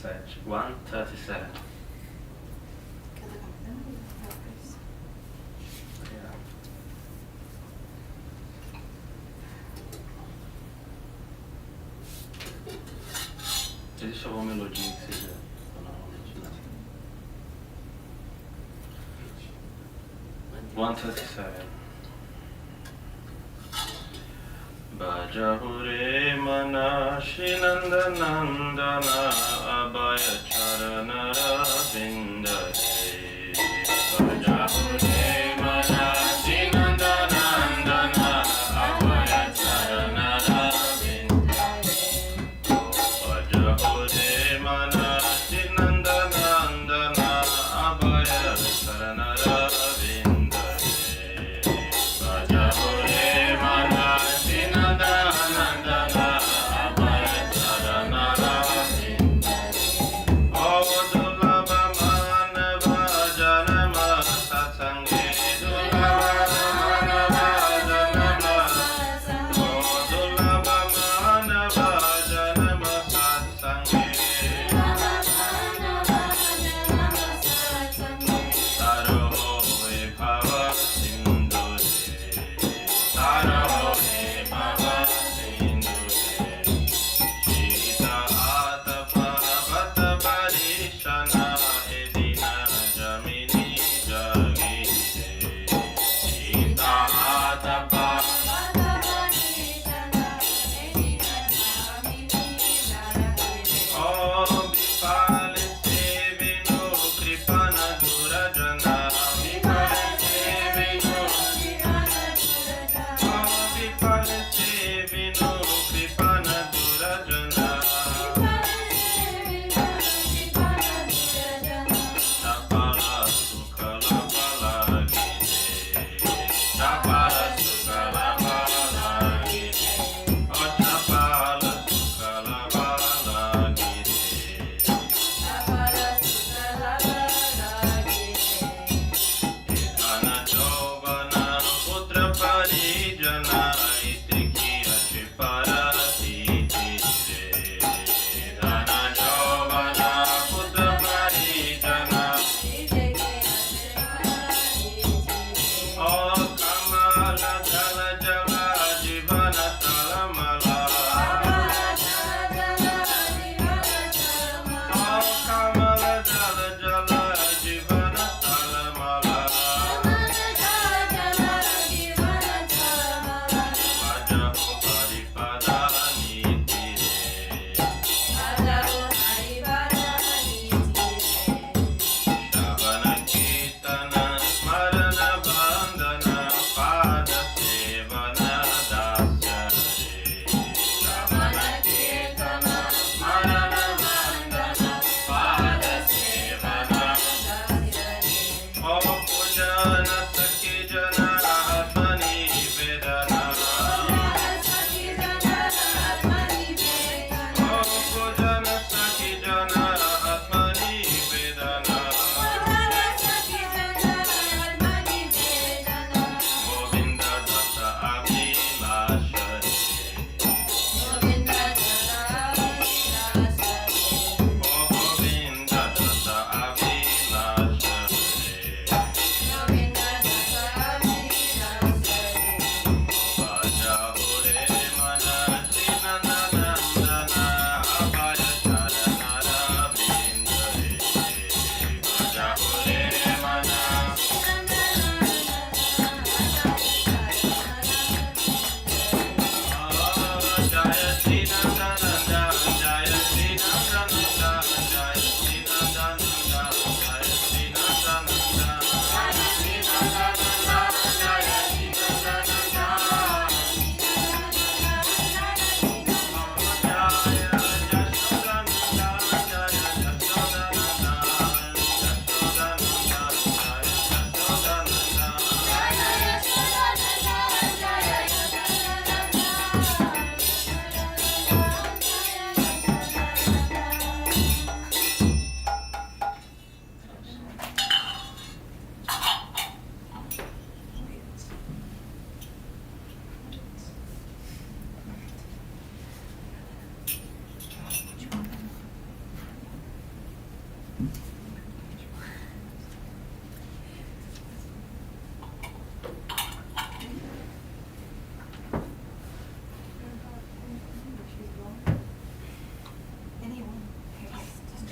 137. 137. Existe alguma melodia que seja normalmente não? 137. Bhajahure manashi nandanandana abhaya charanara vindare. Bhajahure manashi nandanandana abhaya charanara vindare. Bhajahure manashi nandanandana abhaya charanara vindare. Bhajahure manashi nandanandana abhaya charanara vindare. Oh, Dulabha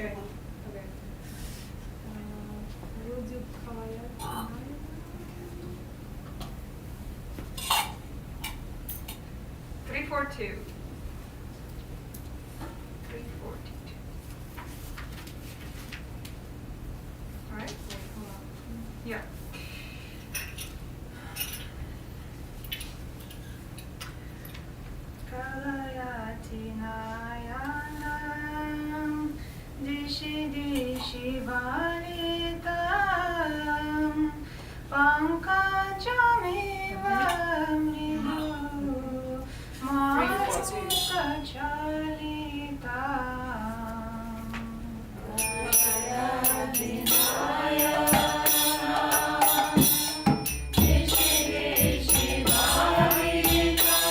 Okay. Three, four, two. 3, 4, 2, 2. All right. Wait, hold on. Yeah. Kalayati nayanam dishi dishi varitam pankajamiva mridu mahukachalitam Kalayati nayanam dishi dishi varitam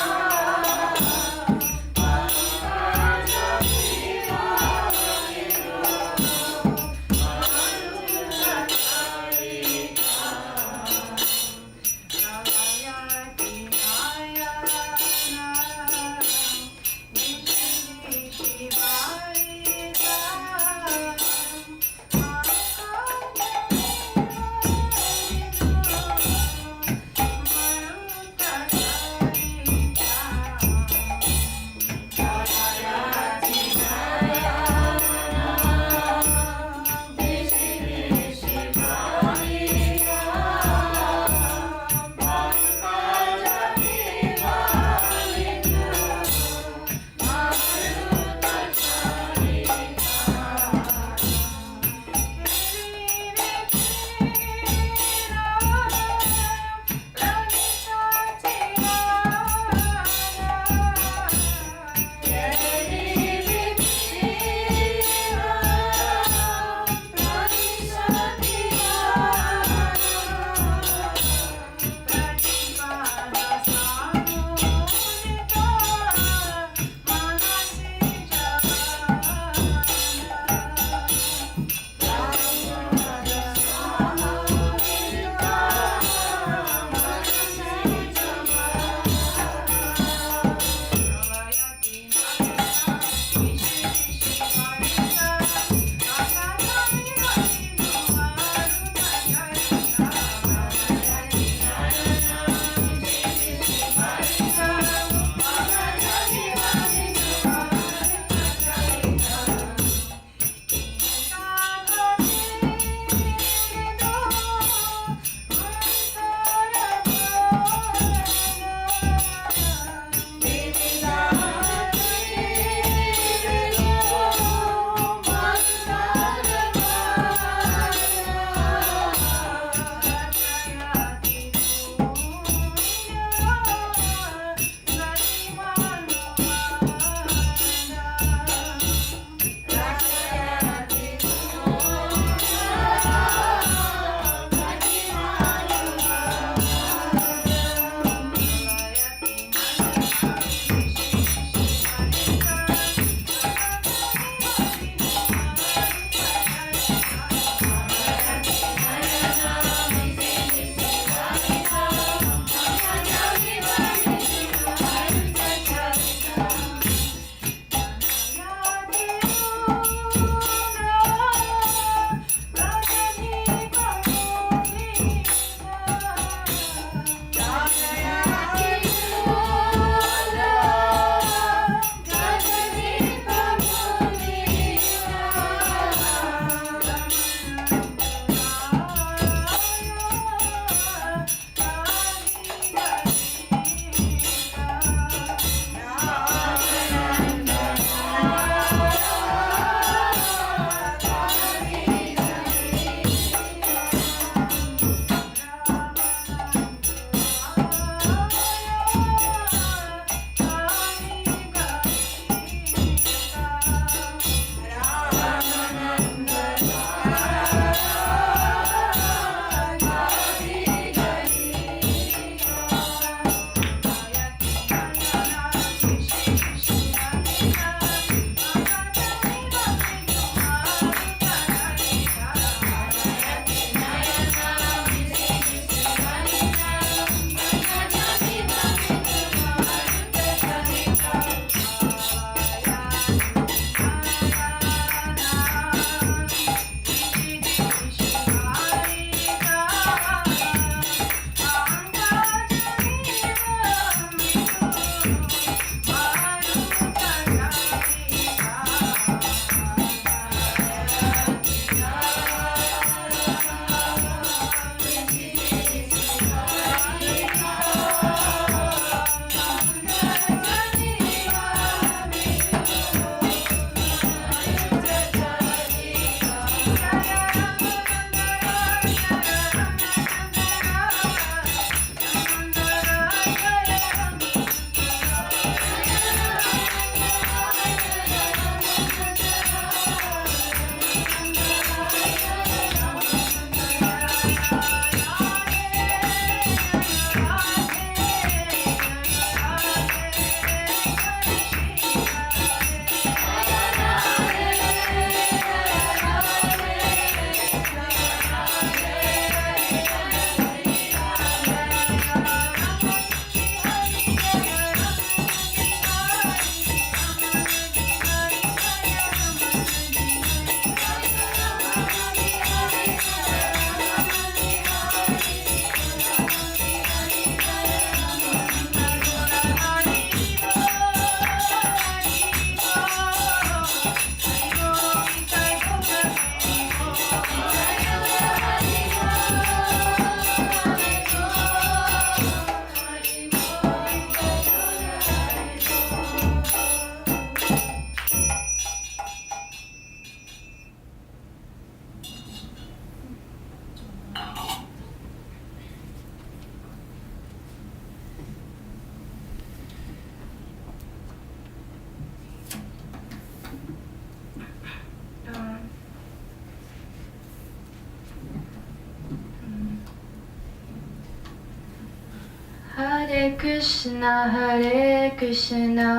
Krishna, Hare Krishna,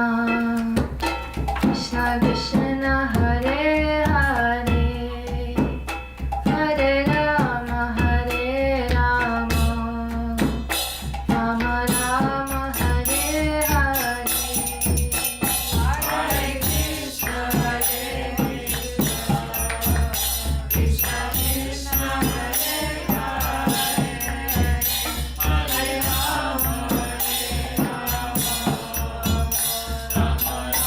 Krishna Krishna, Hare Hare, Hare Rama, Hare Rama, Rama Rama, Hare Hare. Hare Krishna, Hare Krishna, Krishna Krishna, Hare Hare, Hare Rama, Hare Rama, Rama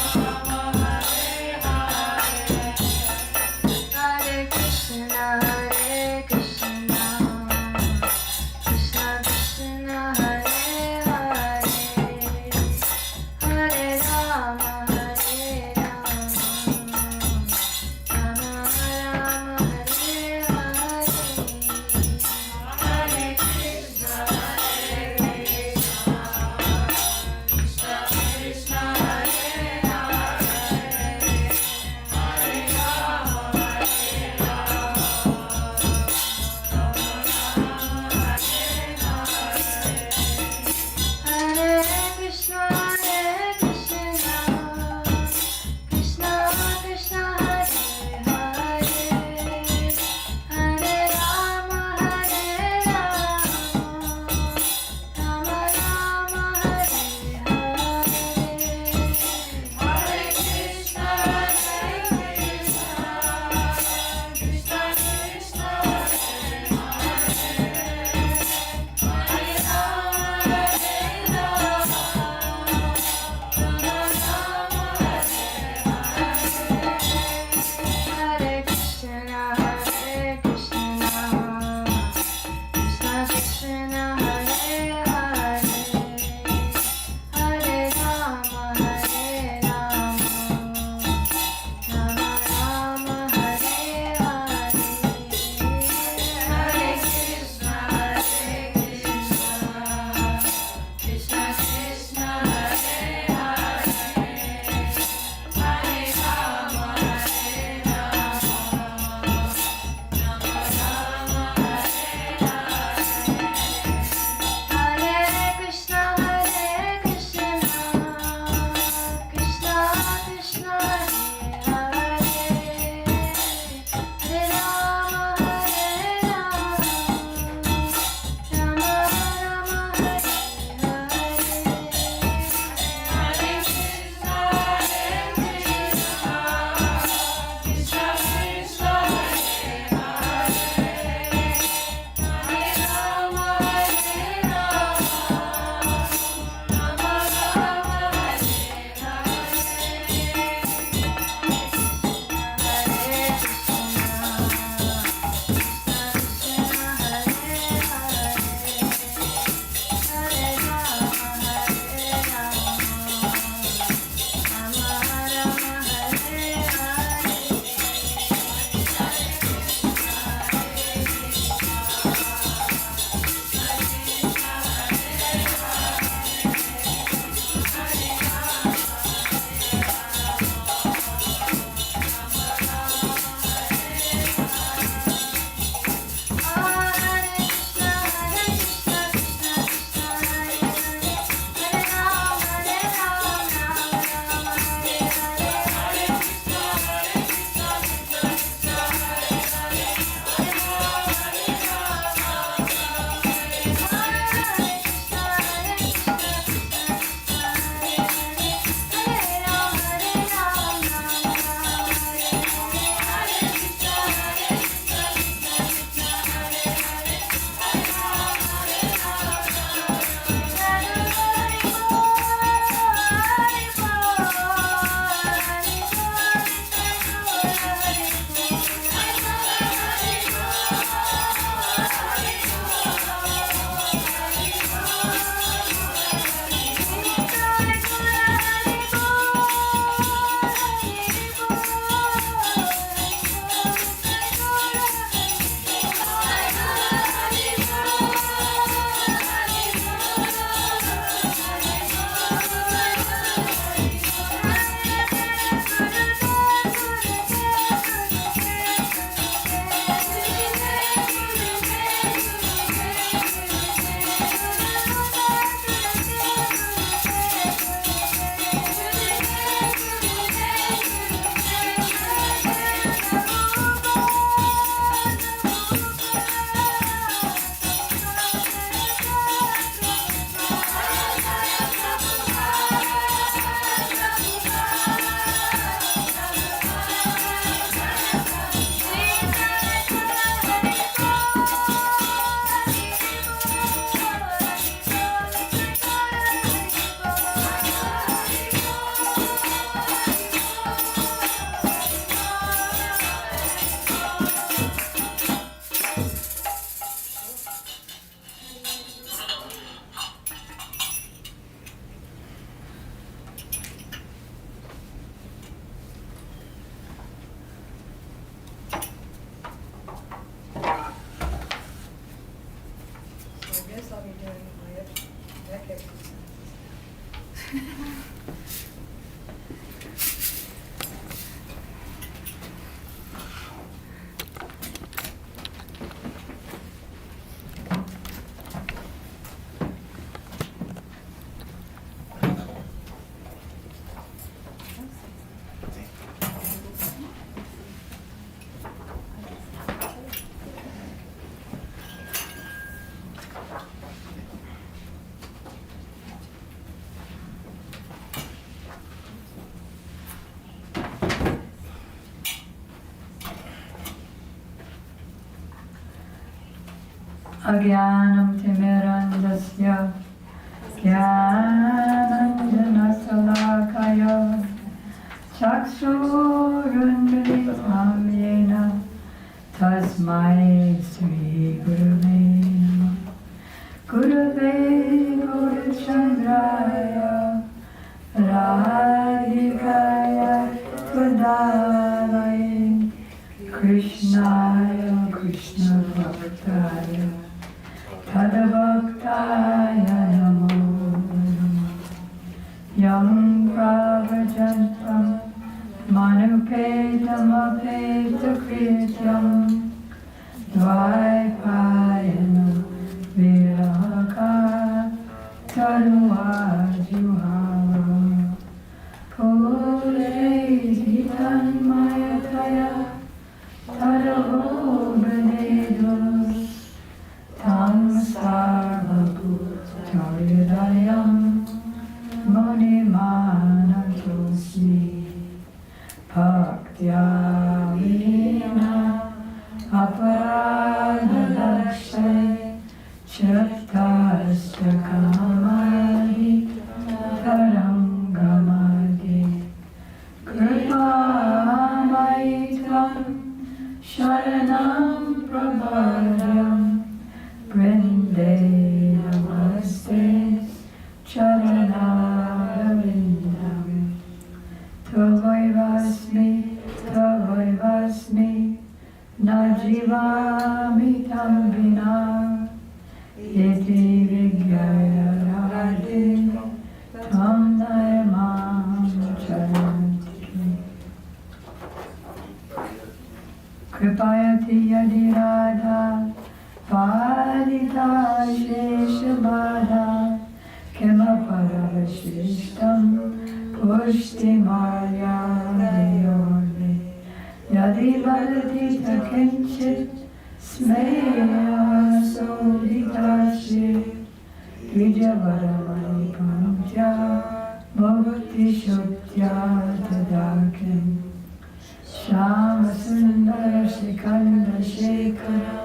Agyanam timirandasya Jnananjanasalakaya Chakshurunmilitam yena Tasmai Sri Gurave Namah Gurave Gaurachandraya Radhikaya Tadalaya Krishnaya Krishna Bhaktaya Tadabhaktaya Namo Namah Yam Pravajantam Manupetam Apeta Krityam Dvaipayana Virahaka Tanuajuhava Pureti Tanmayataya Tadavo Benedus Tam Sarvabhutaridayam Munimanatosi Bhaktya Vina Aparadalakshay Chaktasya Kamadi Tarangamadi Kripamaitam Sharanam Prabhadyam Brinde Namaste Charanarvindam Tavoivasmi Najivamitam Vina Yeti Vigyaya Radhe Tam Naimam Charanti Kripayati Yadi Radha Padita Sheshabada Kemaparavashishtam Pushtimarya Deyorme Yadi Bhadati Takinchit Smeya Soditashi Vijavaramani Pamcha Mukti Shubhya Tadakim Shama Sundara Shikanda Shekara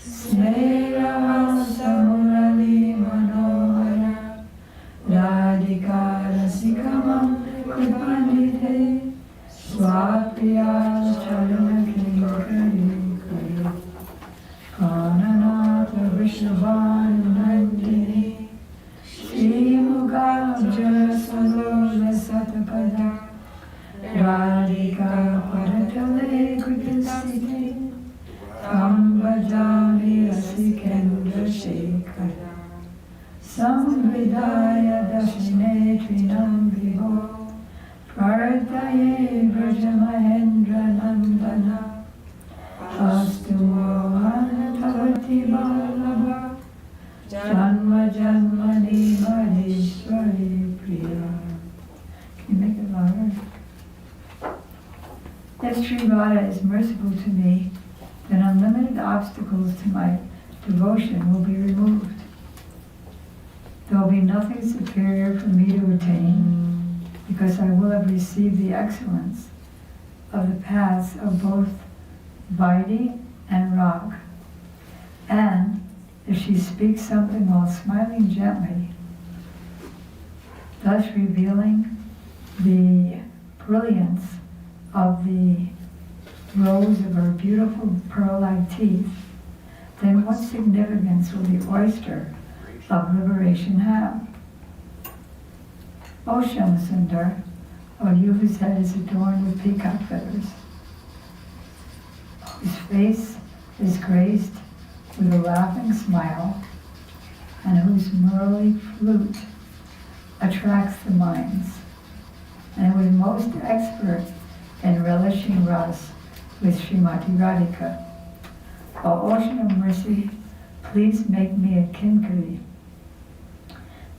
Sneha Samurali Manohara Radhika Rasikamam Kripandite Swapiya Charanakari Ananata Vishnavanandini Shri Mugabja Saroja Satapada Radhika Paratale Kutasite Tam Bhajami Rasikendra Shekhara Samvidaya Dashine Trinam Viho Partaye Vrajamahendra Nandana Astu Mohanatavati Ballabha Janma Janmani Maheshwari Priya. Can you make it louder? If Sri Radha is merciful to me, then unlimited obstacles to my devotion will be removed. There will be nothing superior for me to attain, because I will have received the excellence of the paths of both Vaidhi and Rag. And if she speaks something while smiling gently, thus revealing the brilliance of the rows of her beautiful pearl-like teeth, then what significance will the oyster of liberation have? O Syamasundar, O you whose head is adorned with peacock feathers, whose face is graced with a laughing smile, and whose murli flute attracts the minds, and who is most expert in relishing ras with Srimati Radhika. O Ocean of Mercy, please make me a kinkari,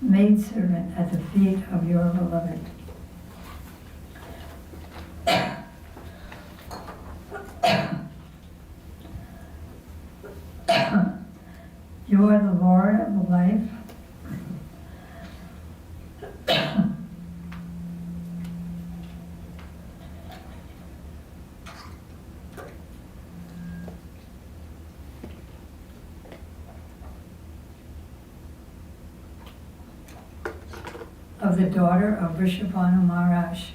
maidservant at the feet of your beloved. You are the Lord of life. of the daughter of Vrishabhanu Maharaj.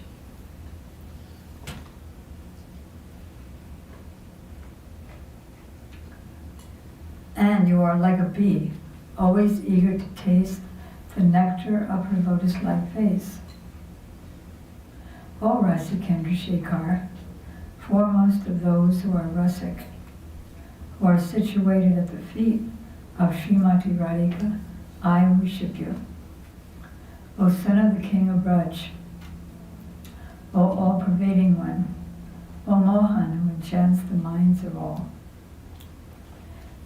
And you are like a bee, always eager to taste the nectar of her lotus-like face. O Rasa Chandrasekhar, foremost of those who are Rasic, who are situated at the feet of Srimati Radhika, I worship you. O son of the king of Braj, O all-pervading one, O Mohan who enchants the minds of all.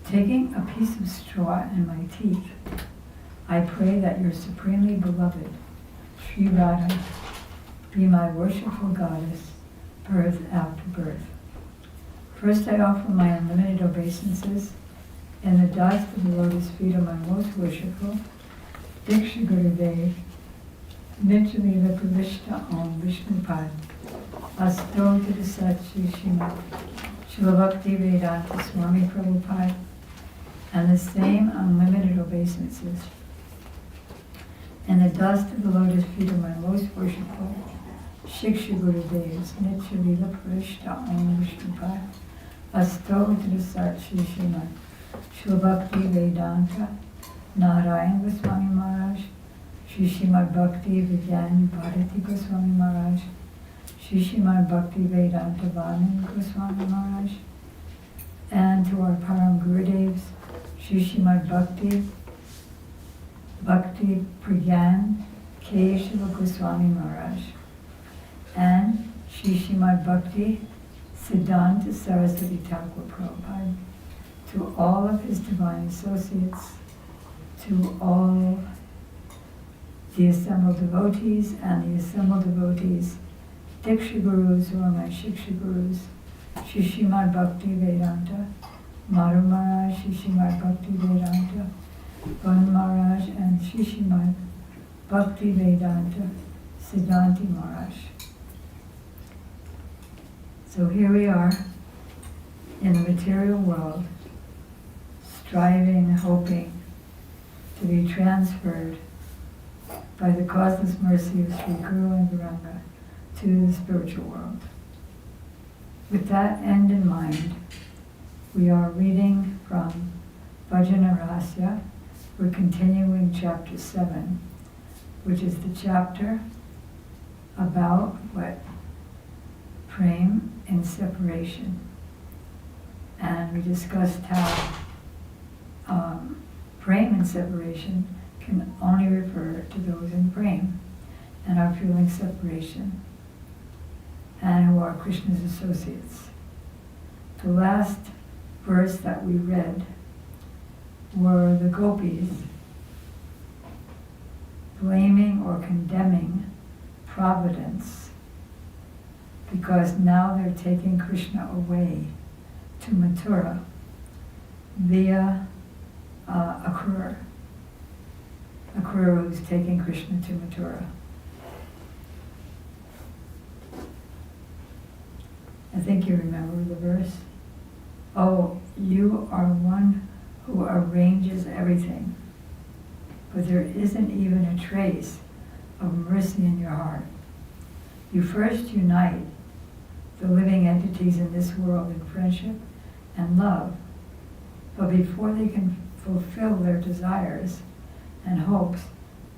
Taking a piece of straw in my teeth, I pray that your supremely beloved, Sri Radha, be my worshipful goddess, birth after birth. First I offer my unlimited obeisances in the dust of the lotus feet of my most worshipful, Diksha Gurudev, Nityalila Pravishta Om Vishnupad, Astota Sat Shri Srimati, Srila Bhakti Vedanta Swami Prabhupada, and the same unlimited obeisances in the dust of the lotus feet of my most worshipful, Shiksha Gurudev's Nityalila Pravishta Om Vishnupad, Astota Sat Shri Srimati, Srila Bhakti Vedanta Narayan Goswami Maharaj, Shri Srimad Bhakti Vidyani Bharati Goswami Maharaj, Shri Srimad Bhakti Vedanta Vaman Goswami Maharaj, and to our Param Gurudevs, Shri Srimad Bhakti Pragyan Keshava Goswami Maharaj, and Shri Srimad Bhakti Siddhanta Saraswati Thakur Prabhupada, to all of his divine associates, to all the assembled devotees and the assembled devotees, Diksha Gurus who are my Shiksha Gurus, Shri Srimad Bhakti Vedanta, Madhu Maharaj, Shri Srimad Bhakti Vedanta, Van Maharaj, and Shri Srimad Bhakti Vedanta, Siddhanti Maharaj. So here we are in the material world, striving, hoping to be transferred by the causeless mercy of Sri Guru and Gauranga to the spiritual world. With that end in mind, we are reading from Bhajan and Rahasya. We're continuing chapter 7, which is the chapter about what? Prem in separation. And we discussed how prem in separation can only refer to those in prem and are feeling separation and who are Krishna's associates. The last verse that we read were the gopis blaming or condemning providence because now they're taking Krishna away to Mathura via Akrura. Akrura who's taking Krishna to Mathura. I think you remember the verse. Oh, you are one who arranges everything, but there isn't even a trace of mercy in your heart. You first unite the living entities in this world in friendship and love, but before they can fulfill their desires and hopes,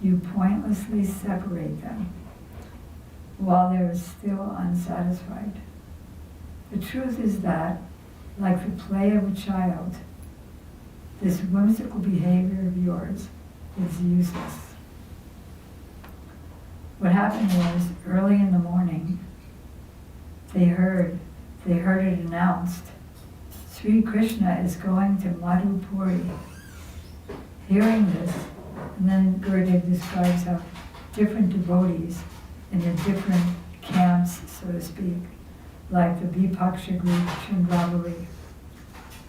you pointlessly separate them while they are still unsatisfied. The truth is that, like the play of a child, this whimsical behavior of yours is useless. What happened was, early in the morning, they heard it announced, Sri Krishna is going to Madhupuri. Hearing this, and then Gurudev describes how different devotees in the different camps, so to speak, like the Vipaksha group, Chandravali,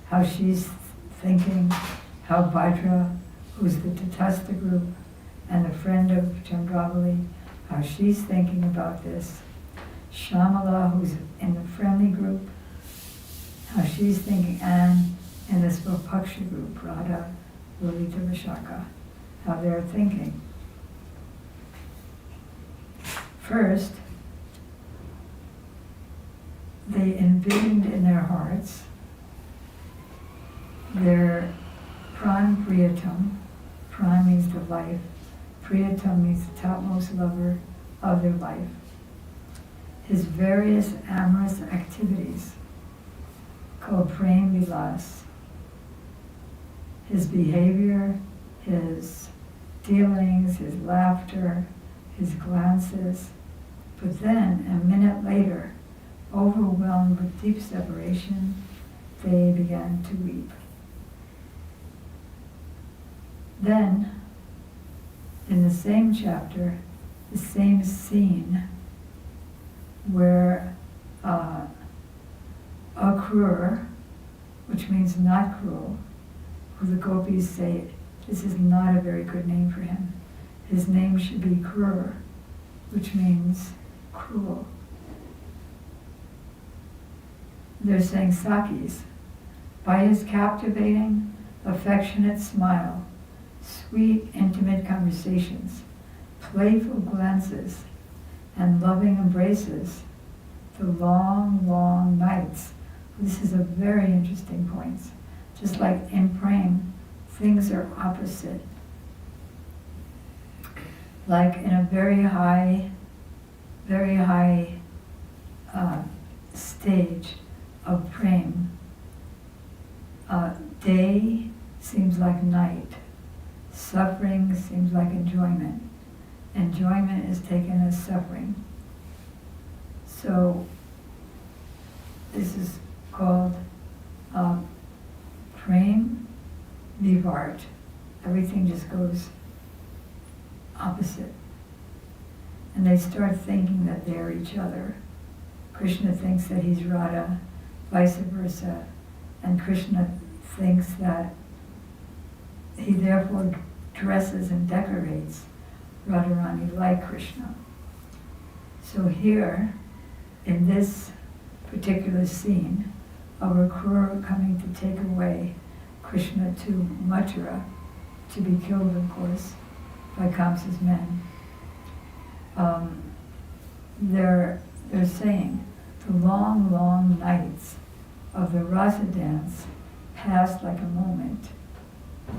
how she's thinking, how Bhadra, who's the Tatastha group, and the friend of Chandravali, how she's thinking about this. Shyamala, who's in the friendly group, how she's thinking, and in the Swapaksha group, Radha, Lalita Vishaka, how they're thinking. first, they envisioned in their hearts their pran priyatam. Pran means the life. Priyatam means the topmost lover of their life. His various amorous activities, called prem vilas, his behavior, his dealings, his laughter, his glances. But then, a minute later, overwhelmed with deep separation, they began to weep. Then, in the same chapter, the same scene, where Akrur, which means not cruel, who the gopis say this is not a very good name for him. His name should be Krur, which means cruel. They're saying Sakis, by his captivating, affectionate smile, sweet, intimate conversations, playful glances, and loving embraces, the long, long nights. This is a very interesting point. Just like in praying, things are opposite. Like in a very high stage of praying, day seems like night. Suffering seems like enjoyment. Enjoyment is taken as suffering. So this is called prem vivart. Everything just goes opposite. And they start thinking that they're each other. Krishna thinks that he's Radha, vice versa. And Krishna thinks that he therefore dresses and decorates Radharani like Krishna. So here, in this particular scene of Akrura coming to take away Krishna to Mathura, to be killed, of course, by Kamsa's men, they're saying the long, long nights of the rasa dance passed like a moment.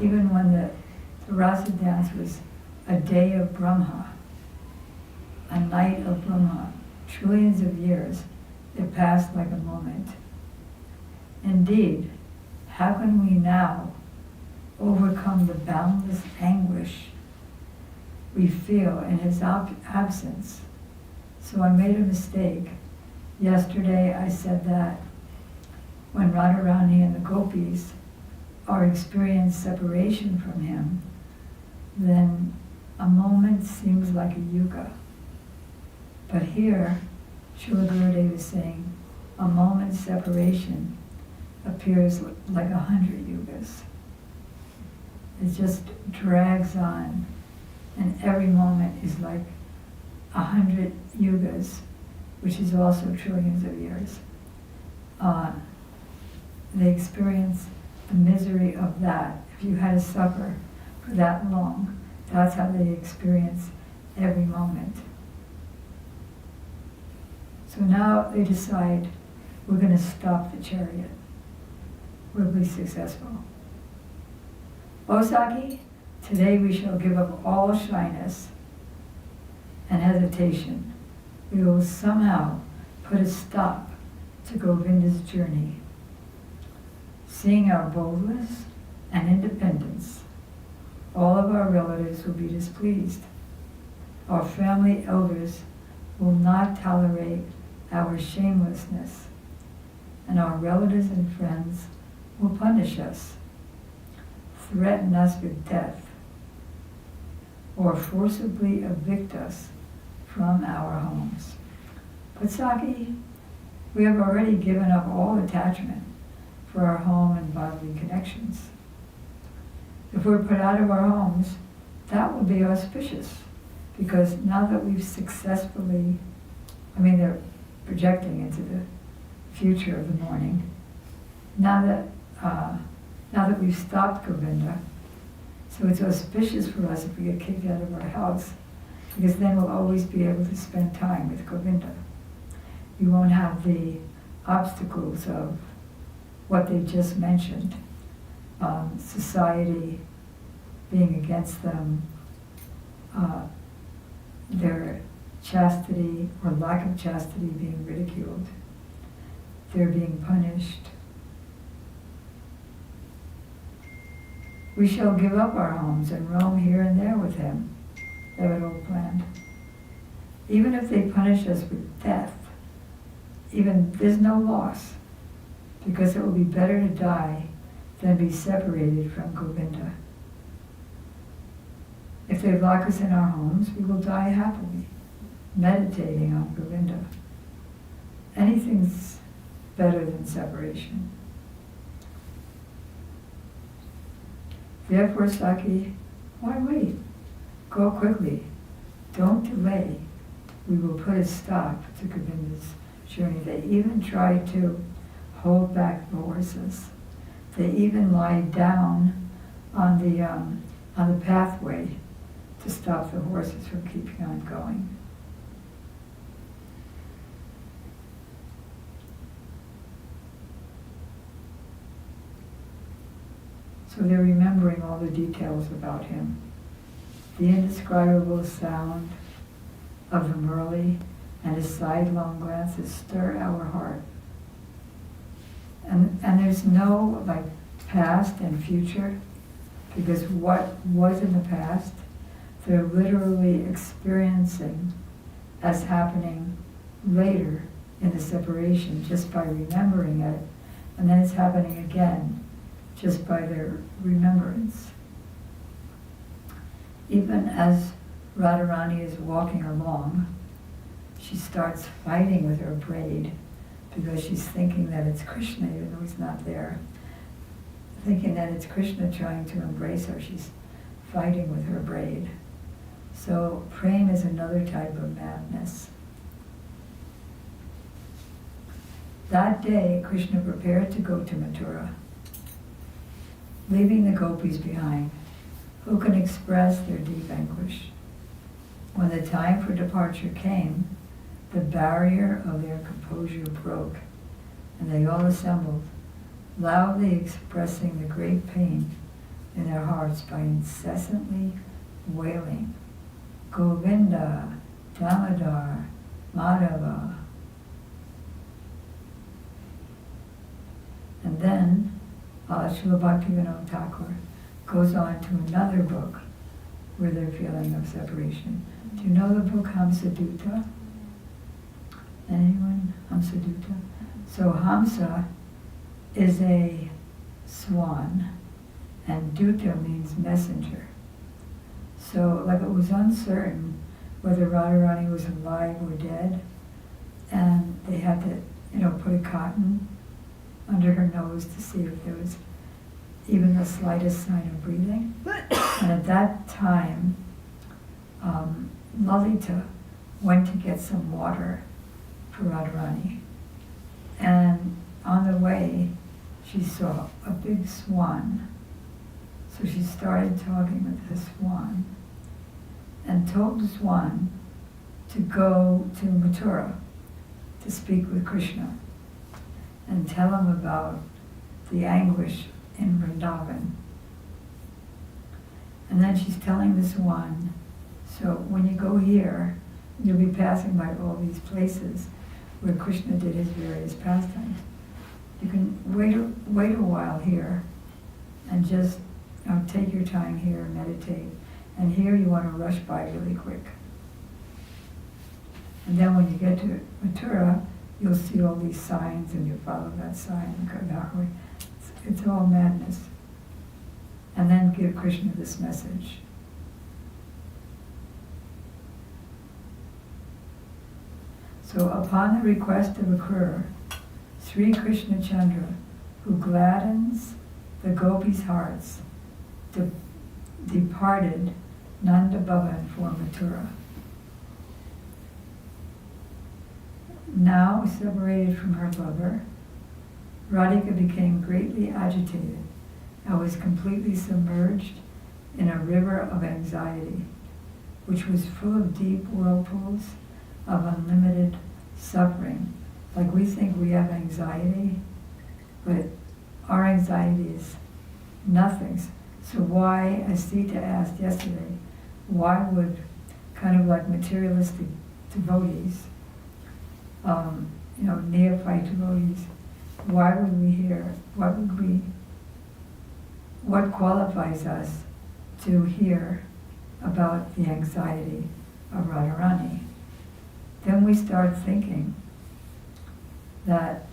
Even when the rasa dance was a day of Brahma, a night of Brahma, trillions of years, it passed like a moment. Indeed, how can we now overcome the boundless anguish we feel in his absence? So I made a mistake. Yesterday I said that when Radharani and the gopis are experiencing separation from him, then a moment seems like a yuga. But here, Srila Gurudev is saying, a moment's separation appears like 100 yugas. It just drags on, and every moment is like 100 yugas, which is also trillions of years. They experience the misery of that. If you had to suffer for that long, that's how they experience every moment. So now they decide, we're going to stop the chariot. We'll be successful. O Saki, today we shall give up all shyness and hesitation. We will somehow put a stop to Govinda's journey. Seeing our boldness and independence, all of our relatives will be displeased. Our family elders will not tolerate our shamelessness, and our relatives and friends will punish us, threaten us with death, or forcibly evict us from our homes. But Saki, we have already given up all attachment for our home and bodily connections. If we're put out of our homes, that will be auspicious, because now that we've successfully, they're projecting into the future of the morning. Now that we've stopped Govinda, so it's auspicious for us if we get kicked out of our house because then we'll always be able to spend time with Govinda. You won't have the obstacles of what they just mentioned, society being against them, their chastity or lack of chastity being ridiculed, they're being punished. We shall give up our homes and roam here and there with him. They had all planned. Even if they punish us with death, even there's no loss, because it will be better to die than be separated from Govinda. If they lock us in our homes, we will die happily, meditating on Govinda. Anything's better than separation. Therefore, Saki, why wait? Go quickly. Don't delay. We will put a stop to Govinda's journey. They even tried to hold back the horses. They even lied down on the pathway to stop the horses from keeping on going. So they're remembering all the details about him. The indescribable sound of the Murli and his sidelong glances stir our heart. And there's no like past and future, because what was in the past, they're literally experiencing as happening later in the separation just by remembering it, and then it's happening again just by their remembrance. Even as Radharani is walking along, she starts fighting with her braid because she's thinking that it's Krishna, even though he's not there. Thinking that it's Krishna trying to embrace her, she's fighting with her braid. So prema is another type of madness. That day, Krishna prepared to go to Mathura, leaving the gopis behind, who can express their deep anguish. When the time for departure came, the barrier of their composure broke, and they all assembled, loudly expressing the great pain in their hearts by incessantly wailing, Govinda, Damodar, Madhava. And then Srila Bhaktivinoda Thakur goes on to another book where they're feeling of separation. Do you know the book Hamsadutta? Anyone? Hamsadutta? So Hamsa is a swan, and Dutta means messenger. So like it was uncertain whether Radharani was alive or dead, and they had to, put a cotton under her nose to see if there was even the slightest sign of breathing. And at that time, Lalita went to get some water for Radharani. And on the way, she saw a big swan. So she started talking with the swan and told the swan to go to Mathura to speak with Krishna and tell him about the anguish in Vrindavan. And then she's telling the swan, so when you go here, you'll be passing by all these places where Krishna did his various pastimes. You can wait a while here and just take your time here and meditate. And here you want to rush by really quick. And then when you get to Mathura, you'll see all these signs and you follow that sign and go that way. It's all madness. And then give Krishna this message. So upon the request of Akrura, Sri Krishna Chandra, who gladdens the gopis' hearts, departed Nanda Bhavan for Mathura. Now separated from her lover, Radhika became greatly agitated and was completely submerged in a river of anxiety. which was full of deep whirlpools of unlimited suffering. Like we think we have anxiety, but our anxiety is nothing. So why, as Sita asked yesterday, why would kind of like materialistic devotees, neophyte devotees, why would we hear, what qualifies us to hear about the anxiety of Radharani? Then we start thinking that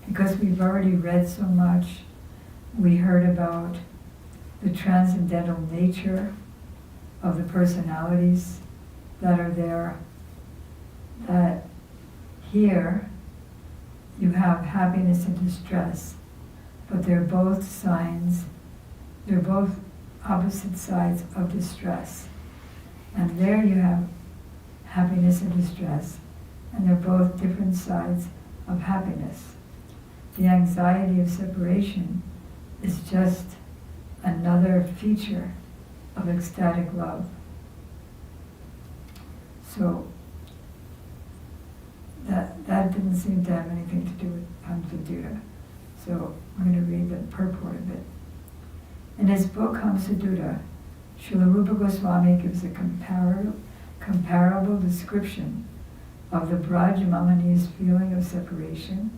because we've already read so much, we heard about the transcendental nature of the personalities that are there, that here you have happiness and distress, but they're both opposite sides of distress. And there you have happiness and distress, and they're both different sides of happiness. The anxiety of separation is just another feature of ecstatic love. So that didn't seem to have anything to do with Hamsadutta. So I'm going to read the purport of it. In his book Hamsadutta, Srila Rupa Goswami gives a comparable description of the Brajamamani's feeling of separation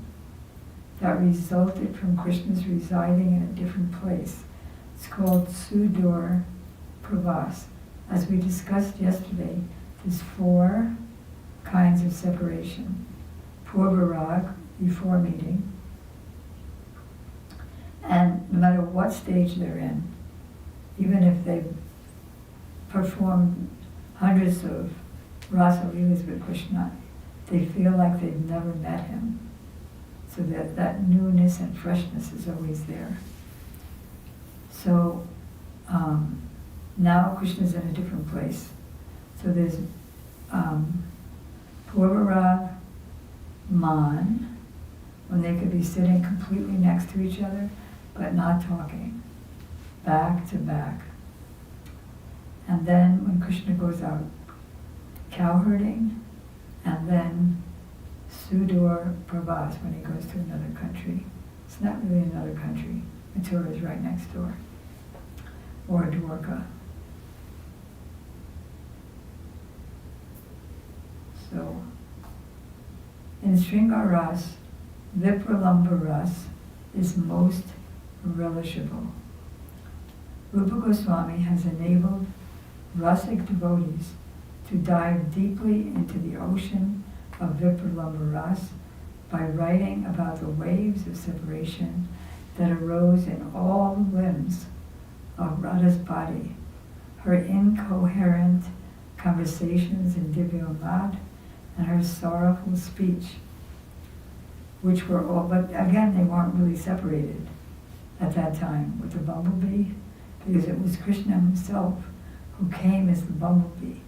that resulted from Krishna's residing in a different place. It's called Sudur Pravas. As we discussed yesterday, there's 4 kinds of separation. Purvarag, before meeting, and no matter what stage they're in, even if they've performed hundreds of rasa leelas with Krishna, they feel like they've never met him. So that newness and freshness is always there. So now Krishna's in a different place. So there's Purvarag, Man, when they could be sitting completely next to each other, but not talking, back to back. And then when Krishna goes out cowherding, and then Sudur Pravas, when he goes to another country. It's not really another country. Mathura is right next door. Or Dwarka. So, in Sringaras, Vipralamba Ras is most relishable. Rupa Goswami has enabled Rasic devotees to dive deeply into the ocean of Vipralamba Ras by writing about the waves of separation that arose in all limbs of Radha's body, her incoherent conversations in Divyomad, and her sorrowful speech, which were all, but again, they weren't really separated at that time with the bumblebee, because it was Krishna himself who came as the bumblebee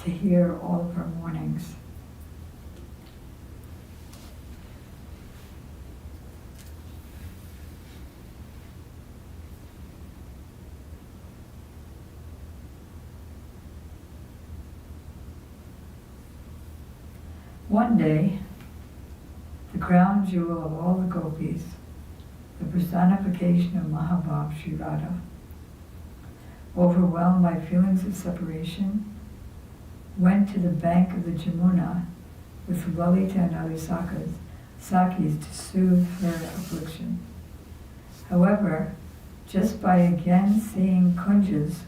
to hear all of her mournings. One day, the crown jewel of all the gopis, the personification of Mahabhav Sri Radha, overwhelmed by feelings of separation, went to the bank of the Jamuna with Lalita and other Sakis to soothe her affliction. However, just by again seeing kunjas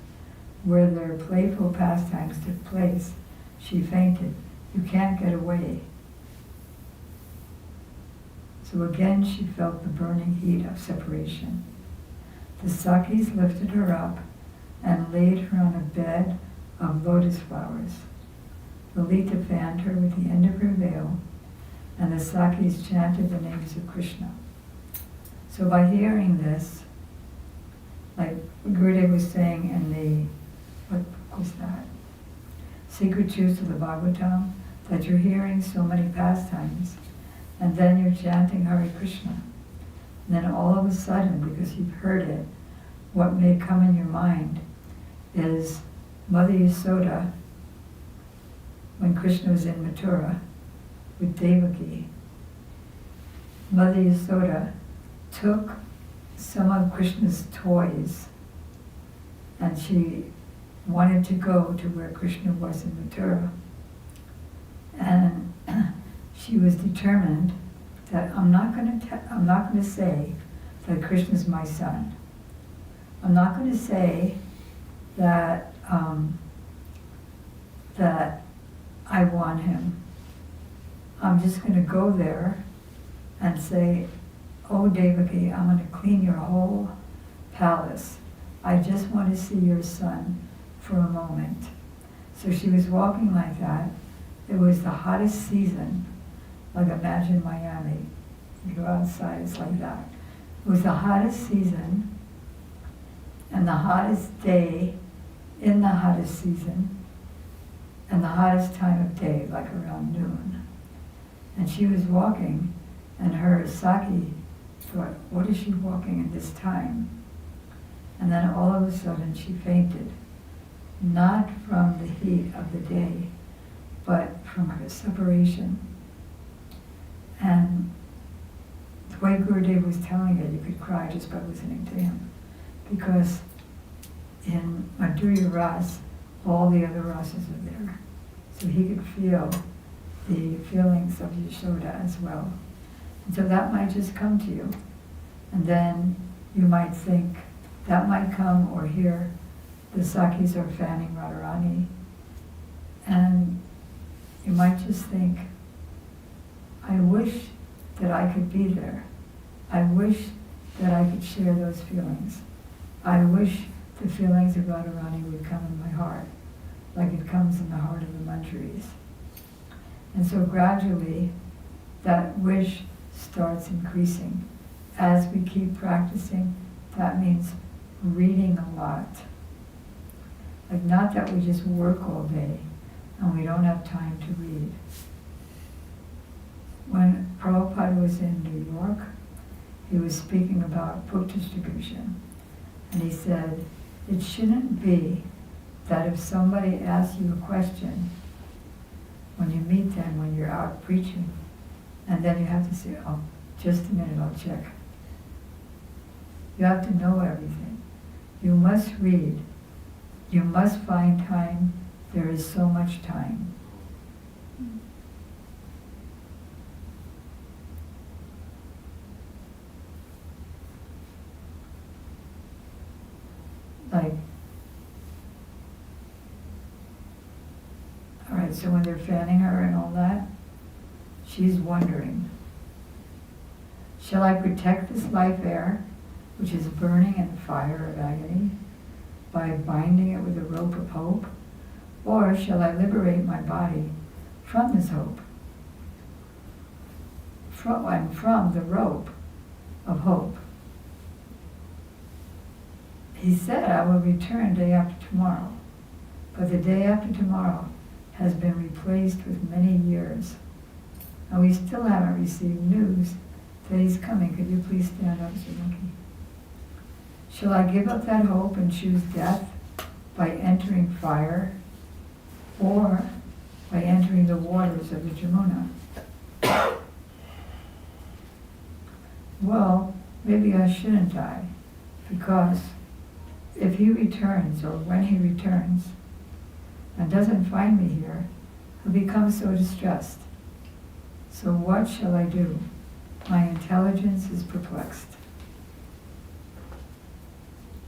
where their playful pastimes took place, she fainted. You can't get away. So again she felt the burning heat of separation. The Sakis lifted her up and laid her on a bed of lotus flowers. Lalita fanned her with the end of her veil, and the Sakis chanted the names of Krishna. So by hearing this, like Gurudev was saying in the, what was that? Secret Truths of the Bhagavatam, that you're hearing so many pastimes, and then you're chanting Hare Krishna. And then all of a sudden, because you've heard it, what may come in your mind is Mother Yasoda, when Krishna was in Mathura with Devaki, Mother Yasoda took some of Krishna's toys and she wanted to go to where Krishna was in Mathura. And she was determined that I'm not going to say that Krishna's my son. I'm not going to say that that I want him. I'm just going to go there and say, "Oh Devaki, I'm going to clean your whole palace. I just want to see your son for a moment." So she was walking like that. It was the hottest season. Like imagine Miami. You go outside, it's like that. It was the hottest season and the hottest day in the hottest season and the hottest time of day, like around noon. And she was walking and her Saki thought, what is she walking in this time? And then all of a sudden she fainted, not from the heat of the day, but from her separation. And the way Gurudev was telling it, you could cry just by listening to him. Because in Madhurya Ras, all the other rasas are there. So he could feel the feelings of Yashoda as well. And so that might just come to you. And then you might think, that might come or hear the Sakis are fanning Radharani. And you might just think, I wish that I could be there. I wish that I could share those feelings. I wish the feelings of Radharani would come in my heart, like it comes in the heart of the Manjaris. And so gradually, that wish starts increasing. As we keep practicing, that means reading a lot. Like not that we just work all day and we don't have time to read. When Prabhupada was in New York, he was speaking about book distribution. And he said, it shouldn't be that if somebody asks you a question, when you meet them, when you're out preaching, and then you have to say, oh, just a minute, I'll check. You have to know everything. You must read. You must find time. There is so much time. Like, all right, so when they're fanning her and all that, she's wondering, shall I protect this life air, which is burning in the fire of agony, by binding it with a rope of hope? Or shall I liberate my body from this hope? From the rope of hope. He said, I will return day after tomorrow. But the day after tomorrow has been replaced with many years. And we still haven't received news that he's coming. Could you please stand up, Srimati? Shall I give up that hope and choose death by entering fire or by entering the waters of the Jamuna? Well, maybe I shouldn't die, because if he returns, or when he returns, and doesn't find me here, he'll become so distressed. So what shall I do? My intelligence is perplexed.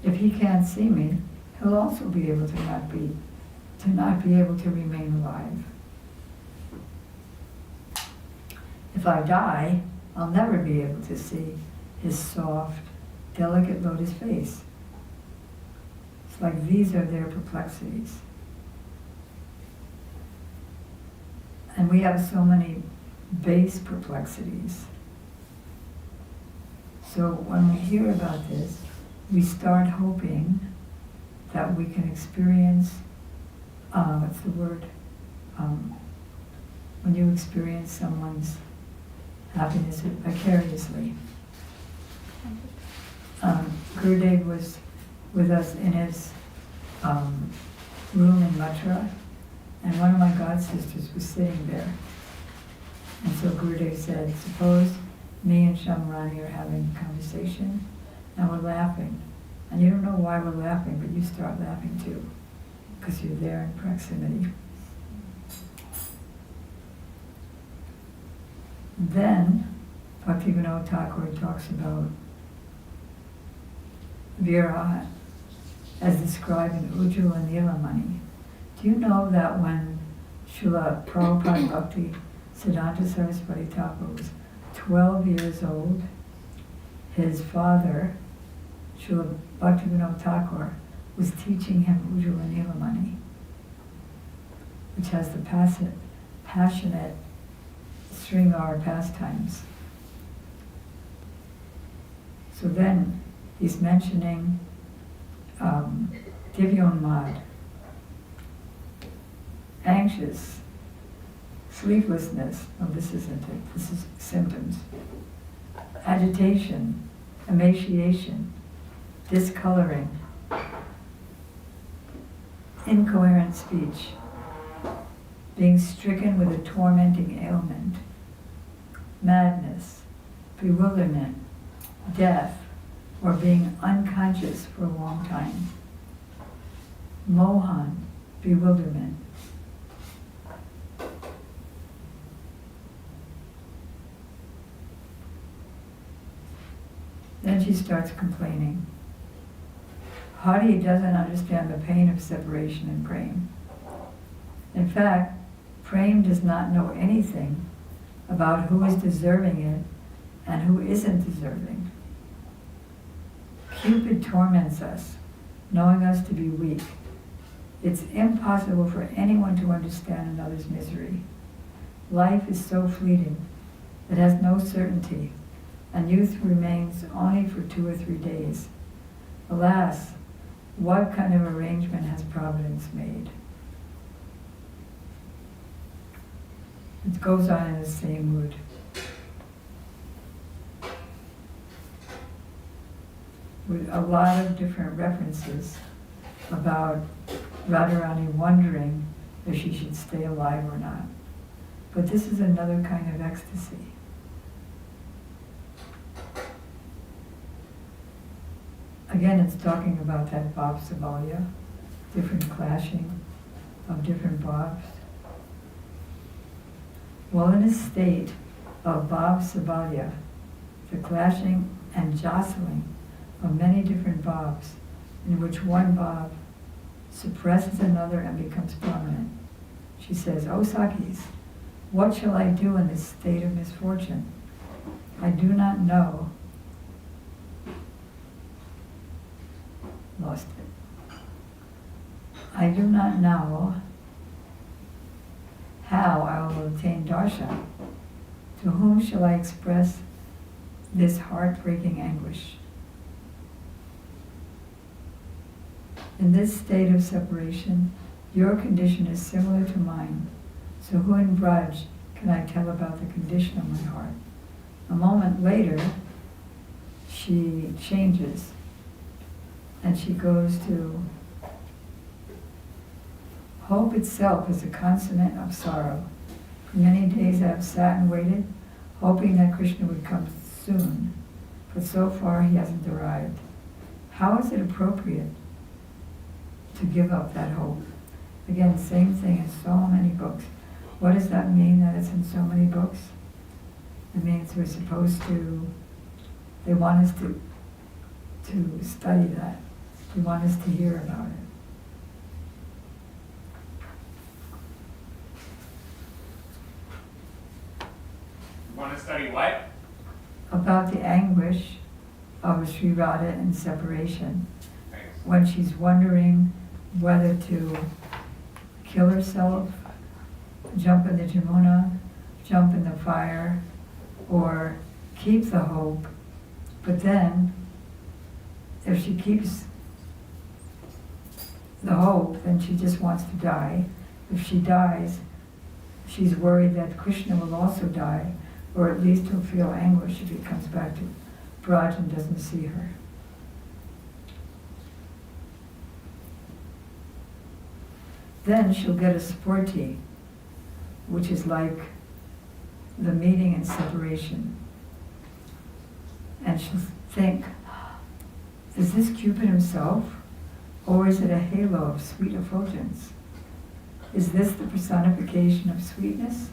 If he can't see me, he'll also be able to not be able to remain alive. If I die, I'll never be able to see his soft, delicate lotus face. It's like these are their perplexities. And we have so many base perplexities. So when we hear about this, we start hoping that we can experience, what's the word? When you experience someone's happiness vicariously. Gurudev was with us in his room in Mathura, and one of my god sisters was sitting there. And so Gurudev said, suppose me and Syamarani are having a conversation and we're laughing. And you don't know why we're laughing, but you start laughing too, because you're there in proximity. Then, Bhaktivinoda Thakur talks about Viraha as described in Ujjvala Nilamani. Do you know that when Srila Prabhupada Bhakti Siddhanta Saraswati Thakur was 12 years old, his father, Srila Bhaktivinoda Thakur, was teaching him Ujjvala Nilamani, which has the passionate Sringar pastimes. So then he's mentioning Divyonmad, anxious, sleeplessness. Oh, this isn't it. This is symptoms. Agitation, emaciation, discoloring, incoherent speech, being stricken with a tormenting ailment, madness, bewilderment, death, or being unconscious for a long time. Mohan, bewilderment. Then she starts complaining. Hari doesn't understand the pain of separation and praying. In fact, Prem does not know anything about who is deserving it and who isn't deserving. Cupid torments us, knowing us to be weak. It's impossible for anyone to understand another's misery. Life is so fleeting, it has no certainty, and youth remains only for 2 or 3 days. Alas, what kind of arrangement has Providence made? It goes on in the same mood. With a lot of different references about Radharani wondering if she should stay alive or not. But this is another kind of ecstasy. Again, it's talking about that Bhav Sabalya, different clashing of different Bhavs. Well, in a state of Bhav Sabalya, the clashing and jostling of many different Bhavs, in which one Bhav suppresses another and becomes prominent. She says, "O Sakis, what shall I do in this state of misfortune? I do not know." Lost it. I do not know how I will obtain darshan. To whom shall I express this heartbreaking anguish? In this state of separation, your condition is similar to mine. So who in Braj can I tell about the condition of my heart? A moment later, she changes and she goes to, hope itself is a consummate of sorrow. For many days I have sat and waited, hoping that Krishna would come soon, but so far he hasn't arrived. How is it appropriate to give up that hope? Again, same thing in so many books. What does that mean that it's in so many books? It means we're supposed to, they want us to study that. They want us to hear about it. Want to study what? About the anguish of Sri Radha in separation. Thanks. When she's wondering whether to kill herself, jump in the Jamuna, jump in the fire, or keep the hope. But then, if she keeps the hope, then she just wants to die. If she dies, she's worried that Krishna will also die, or at least he'll feel anguish if he comes back to Braj and doesn't see her. Then she'll get a sporti, which is like the meeting and separation. And she'll think, is this Cupid himself? Or is it a halo of sweet effulgence? Is this the personification of sweetness?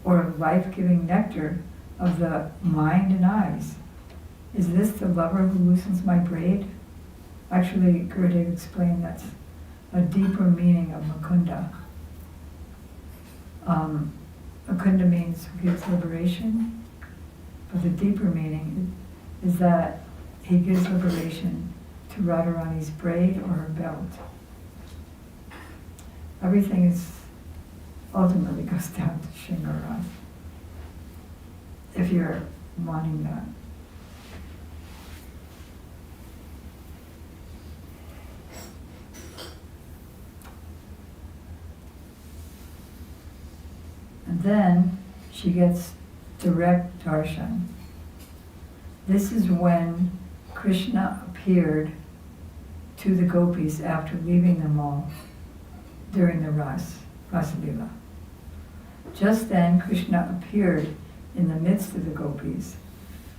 Or of life-giving nectar of the mind and eyes? Is this the lover who loosens my braid? Actually, Gurudev explained that's a deeper meaning of Mukunda. Mukunda means who gives liberation, but the deeper meaning is that he gives liberation to Radharani's braid or her belt. Everything is ultimately goes down to Shingaras, if you're wanting that. And then she gets direct darshan. This is when Krishna appeared to the gopis after leaving them all during the Rasa Lila. Just then Krishna appeared in the midst of the gopis.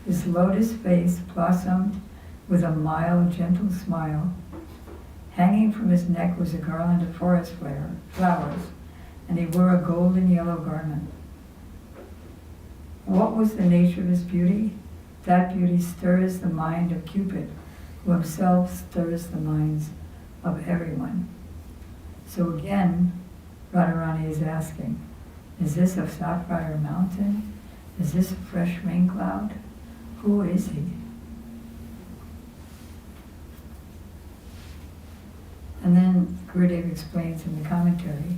His lotus face blossomed with a mild, gentle smile. Hanging from his neck was a garland of forest flowers, and he wore a golden yellow garment. What was the nature of his beauty? That beauty stirs the mind of Cupid, who himself stirs the minds of everyone. So again, Radharani is asking, is this a sapphire mountain? Is this a fresh rain cloud? Who is he? And then Gurudev explains in the commentary,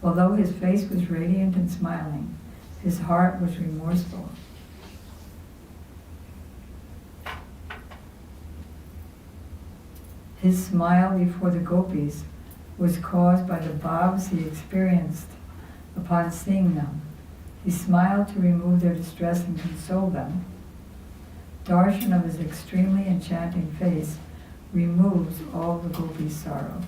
although his face was radiant and smiling, his heart was remorseful. His smile before the gopis was caused by the bhavs he experienced upon seeing them. He smiled to remove their distress and console them. Darshan of his extremely enchanting face removes all the gopis' sorrow.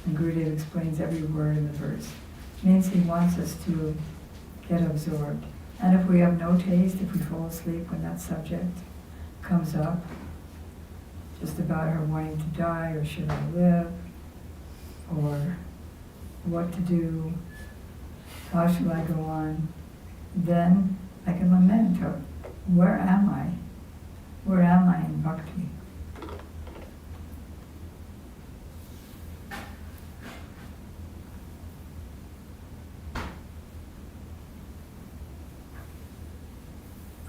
And Gurudev explains every word in the verse. It means he wants us to get absorbed. And if we have no taste, if we fall asleep when that subject comes up, just about her wanting to die, or should I live, or what to do, how shall I go on, then I can lament, where am I? Where am I in bhakti?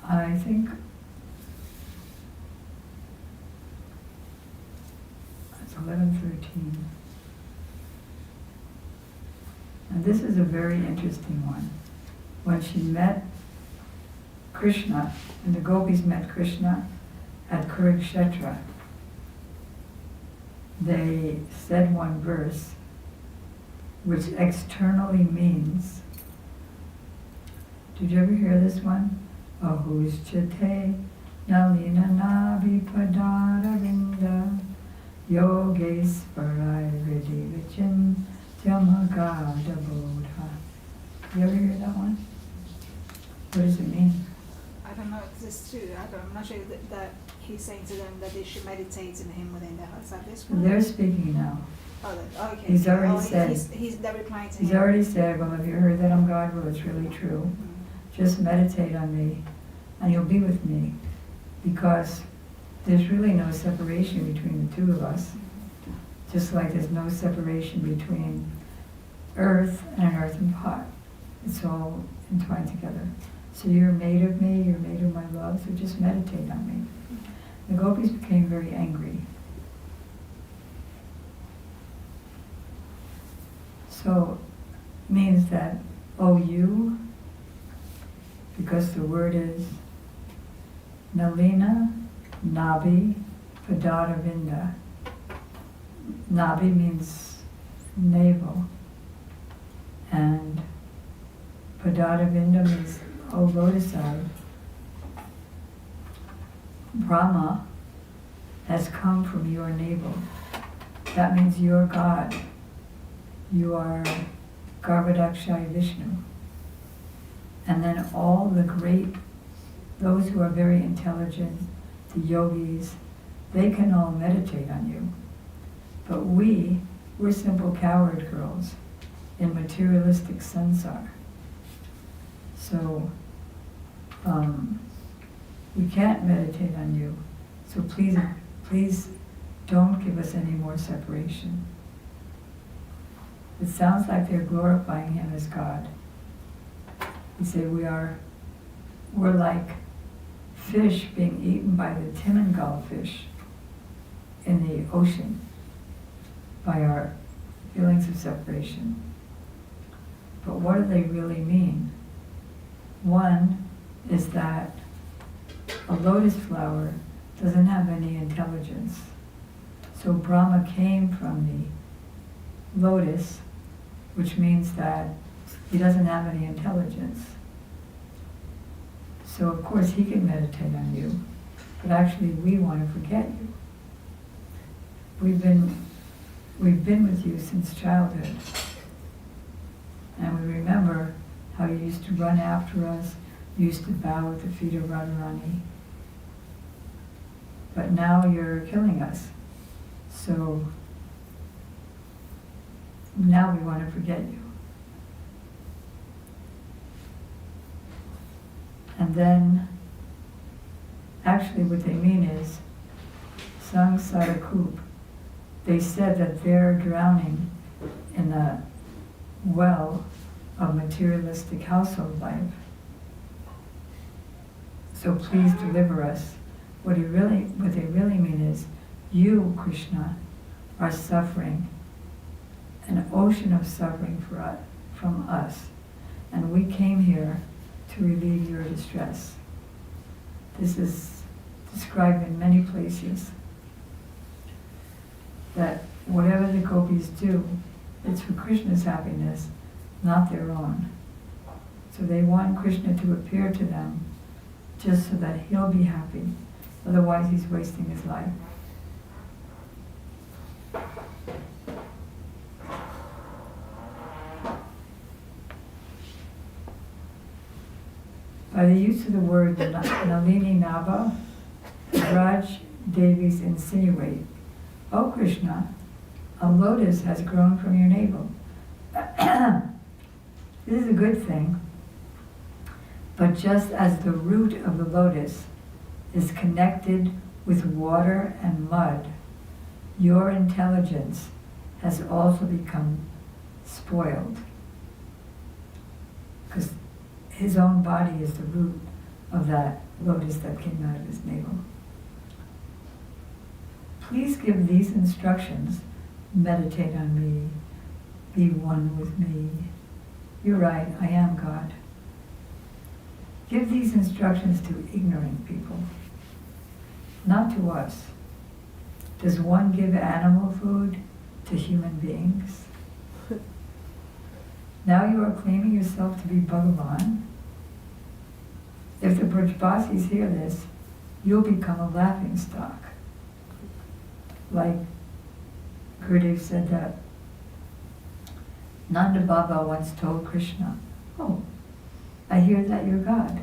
I think it's 11:13. And this is a very interesting one. When she met Krishna, and the gopis met Krishna at Kurukshetra, they said one verse which externally means, did you ever hear this one? Ahushchate nalina navi padara vinda yogesvarai ridi vichin jamagada bodha. You ever hear that one? What does it mean? I don't know if this is true. I'm not sure that he's saying to them that they should meditate in him within their hearts. Like this one? They're speaking now. Okay. He's already said. They're replying to He's him. already said, well, have you heard that I'm God? Well, it's really true. Mm. Just meditate on me, and you'll be with me. Because there's really no separation between the two of us. Just like there's no separation between earth and an earthen pot. It's all entwined together. So you're made of me, you're made of my love, so just meditate on me. The gopis became very angry. So it means that, oh you, because the word is Nalina, Nabi, Padara Vinda. Nabi means navel, and Padara Vinda means oh lotus eye. Brahma has come from your navel. That means you're God. you are Garbhodakshaya Vishnu. And then all the great, those who are very intelligent, the yogis, they can all meditate on you. But we're simple coward girls in materialistic sansar. So we can't meditate on you. So please don't give us any more separation. It sounds like they're glorifying him as God. You say we're like fish being eaten by the Timangal fish in the ocean by our feelings of separation. But what do they really mean? One is that a lotus flower doesn't have any intelligence. So Brahma came from the lotus, which means that he doesn't have any intelligence. So of course he can meditate on you, but actually we want to forget you. We've been with you since childhood. And we remember how you used to run after us, you used to bow at the feet of Radharani. But now you're killing us. So now we want to forget you. And then, actually what they mean is, Sang Sarakup. They said that they're drowning in a well of materialistic household life. So please deliver us. What they really mean is, you, Krishna, are suffering, an ocean of suffering from us, and we came here to relieve your distress. This is described in many places, that whatever the gopis do, it's for Krishna's happiness, not their own. So they want Krishna to appear to them just so that he'll be happy. Otherwise he's wasting his life. By the use of the word Nalini Nava, the Raj Devis insinuate, "O Krishna, a lotus has grown from your navel." This is a good thing, but just as the root of the lotus is connected with water and mud, your intelligence has also become spoiled. Because his own body is the root of that lotus that came out of his navel. Please give these instructions. Meditate on me. Be one with me. You're right, I am God. Give these instructions to ignorant people, not to us. Does one give animal food to human beings? Now you are claiming yourself to be Bhagavan. If the Brajbasis hear this, you'll become a laughing stock. Like Gurudev said that Nanda Baba once told Krishna, "Oh, I hear that you're God.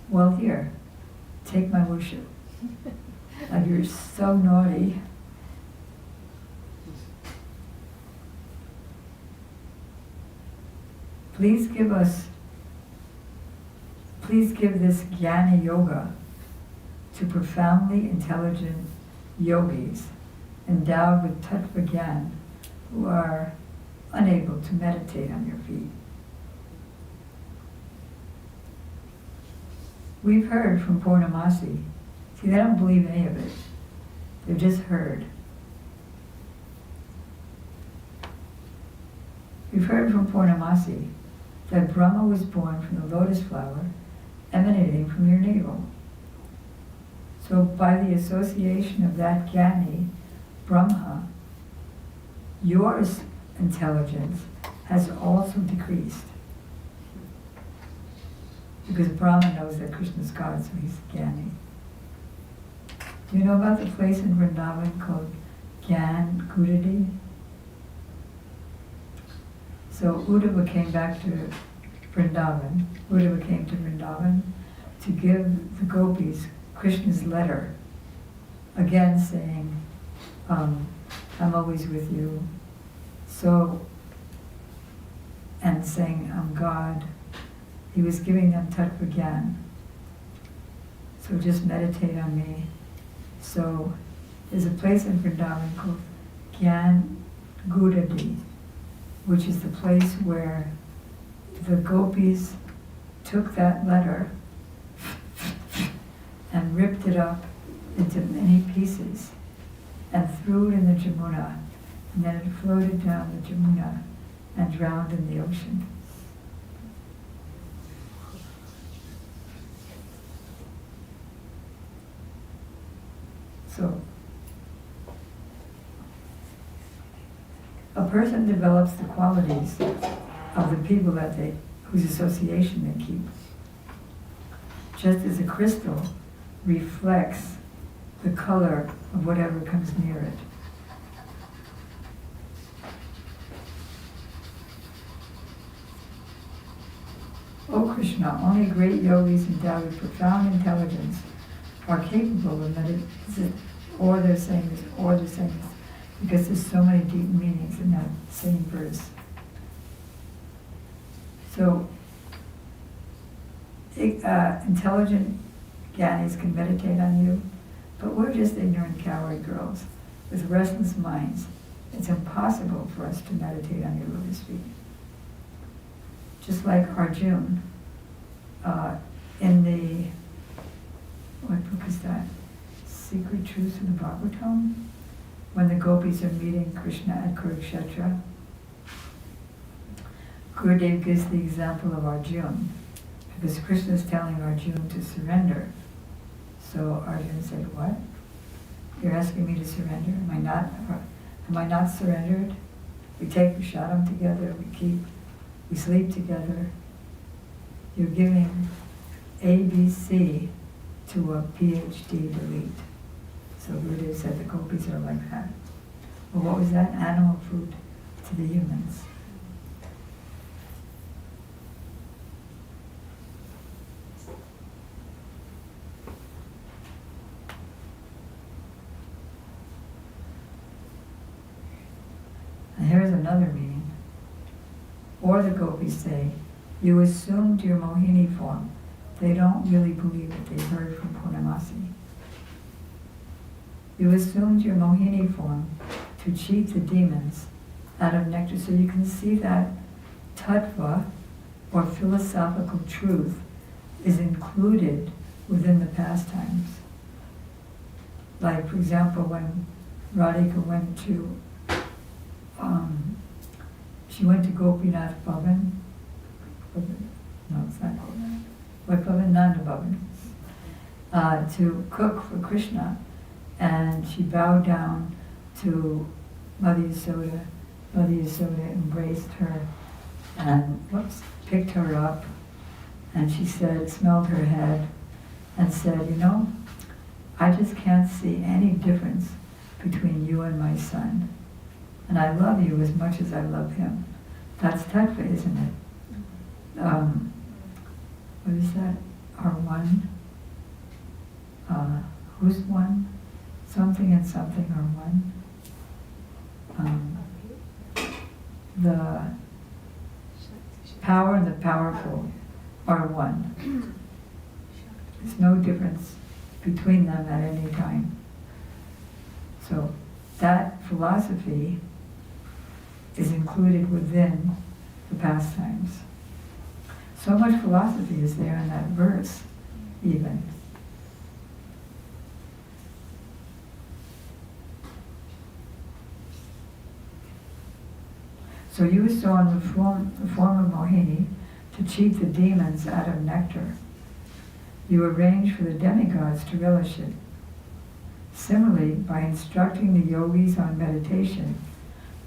Well, here, take my worship. Like you're so naughty." Please give this Jnana Yoga to profoundly intelligent yogis endowed with Tattva Gyan who are unable to meditate on your feet. We've heard from Purnamasi. See, they don't believe any of it. They've just heard. We've heard from Purnamasi that Brahma was born from the lotus flower emanating from your navel. So by the association of that Jnani, Brahma, your intelligence has also decreased. Because Brahma knows that Krishna is God, so he's Jnani. Do you know about the place in Vrindavan called Gyan Gudadi? So Uddhava came back to Vrindavan. Uddhava came to Vrindavan to give the gopis Krishna's letter, again saying, I'm always with you. So, and saying, I'm God. He was giving them tattva gyan. So just meditate on me. So there's a place in Vrindavan called Gyan Gudadi, which is the place where the gopis took that letter and ripped it up into many pieces and threw it in the Jamuna, and then it floated down the Jamuna and drowned in the ocean. So, a person develops the qualities of the people whose association they keep. Just as a crystal reflects the color of whatever comes near it. O Krishna, only great yogis endowed with profound intelligence are capable of meditating, or they're saying this, because there's so many deep meanings in that same verse. So, intelligent Gyanis can meditate on you, but we're just ignorant coward girls with restless minds. It's impossible for us to meditate on your lotus feet. Just like Arjuna, in the, what book is that? Secret Truths of the Bhagavatam? When the gopis are meeting Krishna at Kurukshetra, Gurudev gives the example of Arjuna, because Krishna is telling Arjuna to surrender. So Arjuna said, what? You're asking me to surrender? Am I not surrendered? We take prasadam together, we sleep together. You're giving ABC to a PhD elite. So Gurudev said the gopis are like that. Well, what was that? Animal food to the humans. And here's another meaning. Or the gopis say, you assumed your Mohini form. They don't really believe what they heard from Purnamasi. You assumed your Mohini form to cheat the demons out of nectar. So you can see that tattva, or philosophical truth, is included within the pastimes. Like, for example, when Radhika went to, she went to Gopinath Bhavan. No, it's not Gopinath. What Bhavan? Nanda Bhavan. To cook for Krishna. And she bowed down to Mother Yasoda. Mother Yasoda embraced her and picked her up. And she said, smelled her head, and said, you know, I just can't see any difference between you and my son. And I love you as much as I love him. That's tattva, isn't it? What is that? Are one? Who's one? Something and something are one. The power and the powerful are one. There's no difference between them at any time. So that philosophy is included within the pastimes. So much philosophy is there in that verse, even. So you saw in the form of Mohini to cheat the demons out of nectar. You arrange for the demigods to relish it. Similarly, by instructing the yogis on meditation,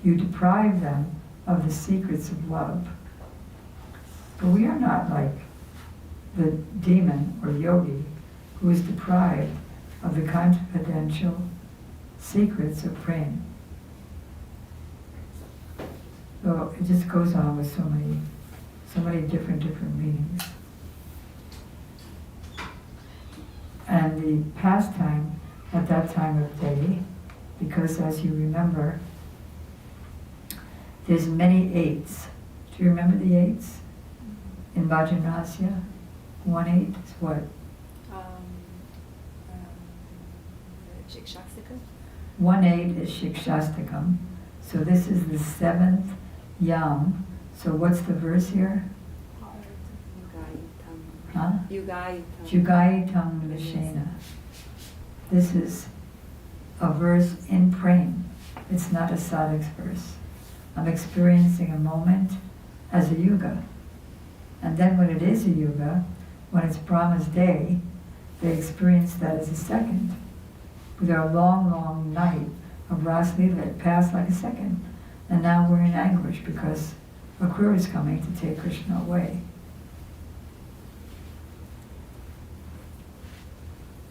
you deprive them of the secrets of love. But we are not like the demon or yogi who is deprived of the confidential secrets of prema. So it just goes on with so many different meanings. And the pastime at that time of day, because as you remember, there's many eights. Do you remember the eights in Bhajan Rahasya? 1/8 is what? Shikshastika. 1/8 is Shikshastakam. So this is the 7th yam. So what's the verse here? Huh? Yugaitam Vishena. This is a verse in praying. It's not a sadhak's verse. I'm experiencing a moment as a yuga. And then when it is a yuga, when it's Brahma's day, they experience that as a second. With our long night of Ras Leela, it passed like a second. And now we're in anguish because Akrura is coming to take Krishna away.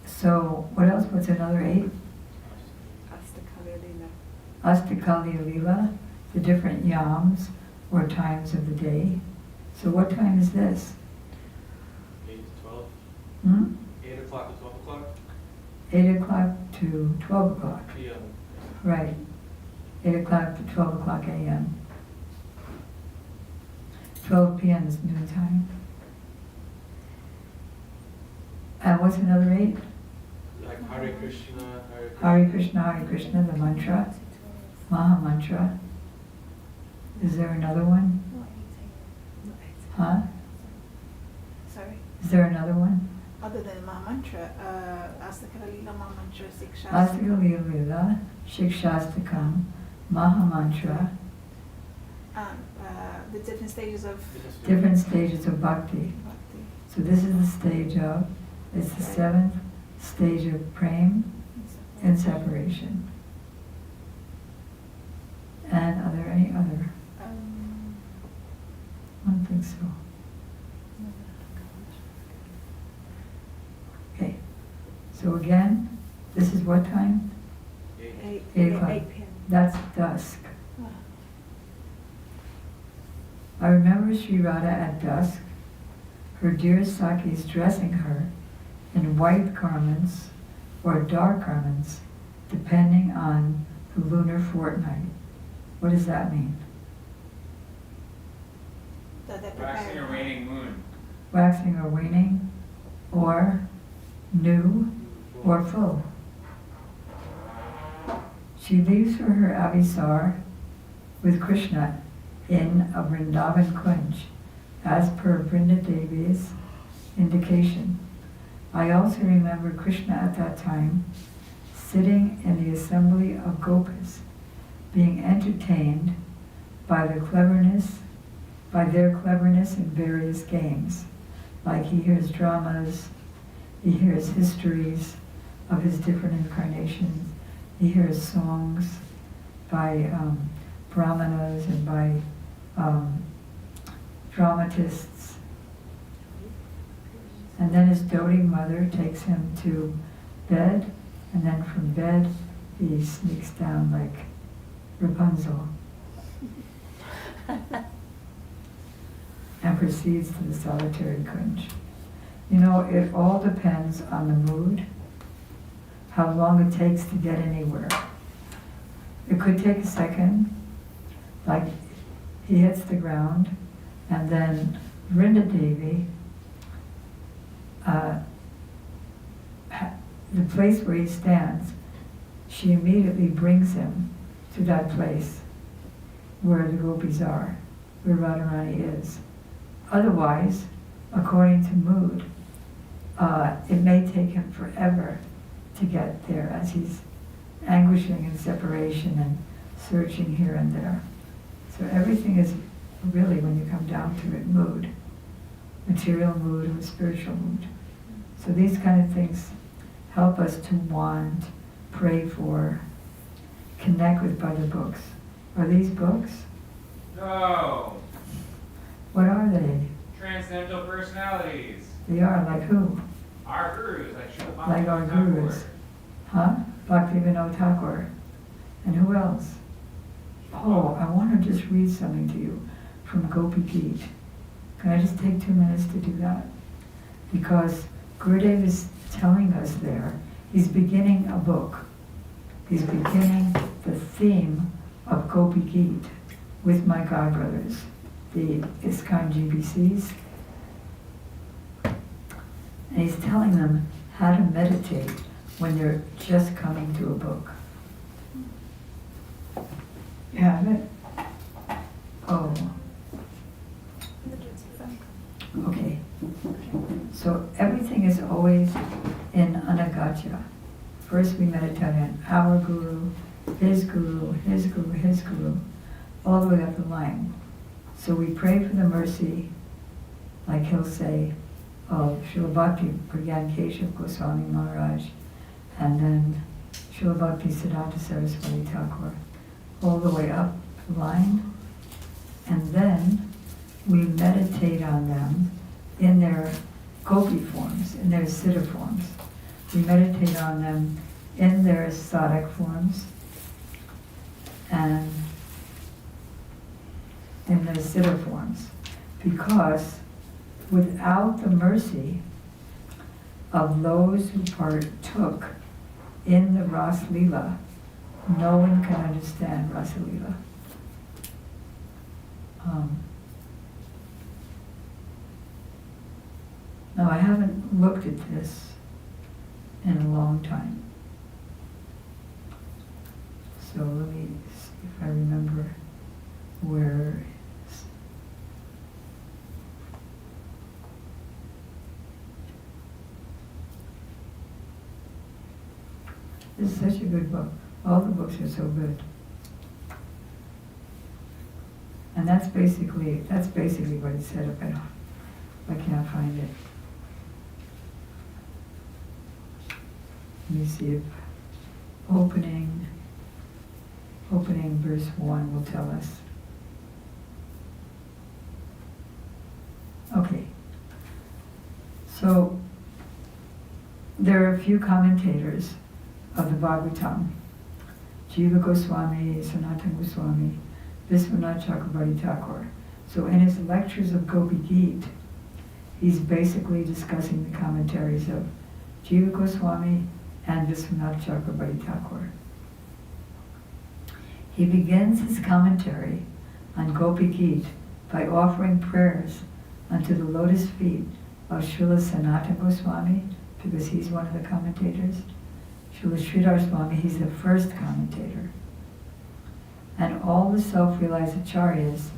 So, what else? What's another 8? Astakali Leela, the different yams or times of the day. So what time is this? 8 to 12. 8 8 o'clock to 12 o'clock. 8 o'clock to 12 o'clock. PM. Right. 8 o'clock to 12 o'clock a.m. 12 p.m. is noontime. And what's another 8? Like Hare Krishna, Hare Krishna, the mantra. Maha mantra. Is there another one? Huh? Sorry. Is there another one? Other than Maha Mantra, Astakala Lila Maha Mantra, Astakali Lila, Shikshastakam, Maha mantra, the different stages of bhakti. bhakti. So this is the stage of, it's the 7th stage of prem and separation. And are there any other? I don't think so. Okay. So again, this is what time? 8 o'clock. 8 p.m. That's dusk. I remember Sri Radha at dusk, her dear Sakis dressing her in white garments or dark garments, depending on the lunar fortnight. What does that mean? Waxing or waning moon. Waxing or waning, or new or full. She leaves for her avisar with Krishna in a Vrindavan Kunj, as per Vrinda Devi's indication. I also remember Krishna at that time sitting in the assembly of Gopas, being entertained by their cleverness in various games. Like he hears dramas, he hears histories of his different incarnations, he hears songs by brahmanas and by dramatists. And then his doting mother takes him to bed, and then from bed he sneaks down like Rapunzel and proceeds to the solitary kunj. You know, it all depends on the mood, how long it takes to get anywhere. It could take a second, like he hits the ground, and then Vrinda Devi, the place where he stands, she immediately brings him to that place where the gopis are, where Radharani is. Otherwise, according to mood, it may take him forever to get there as he's anguishing in separation and searching here and there. So everything is really, when you come down to it, mood. Material mood or spiritual mood. So these kind of things help us to want, pray for, connect with by the books. Are these books? No. What are they? Transcendental personalities. They are like who? Our gurus, like Srila Like our Bhaktivinoda gurus. Thakur. Huh? Bhaktivinoda Thakur. And who else? Oh, I want to just read something to you from Gopi Geet. Can I just take 2 minutes to do that? Because Gurudev is telling us there, he's beginning a book. He's beginning the theme of Gopi Geet with my godbrothers, the ISKCON GBCs. And he's telling them how to meditate when they're just coming to a book. You have it? Oh. Okay. So everything is always in Anagatya. First we meditate on our guru, his guru, his guru, his guru, all the way up the line. So we pray for the mercy, like he'll say, of Srila Bhakti Pragyan Keshav Goswami Maharaj, and then Srila Bhakti Siddhanta Saraswati Thakur, all the way up the line. And then we meditate on them in their gopi forms, in their siddha forms. We meditate on them in their sadhak forms and in their siddha forms. Because without the mercy of those who partook in the Ras Lila, no one can understand Rasa Lila. Now I haven't looked at this in a long time. So let me see if I remember where it is. This is such a good book. All the books are so good. And that's basically what it said up. I can't find it. Let me see if opening verse 1 will tell us. Okay. So there are a few commentators of the Bhagavatam. Jiva Goswami, Sanatana Goswami, Vishwanath Chakrabarti Thakur. So in his lectures of Gopi Geet, he's basically discussing the commentaries of Jiva Goswami and Vishwanath Chakrabarti Thakur. He begins his commentary on Gopi Geet by offering prayers unto the lotus feet of Srila Sanatana Goswami, because he's one of the commentators. Srila Sridhar Swami, he's the first commentator. And all the self-realized acharyas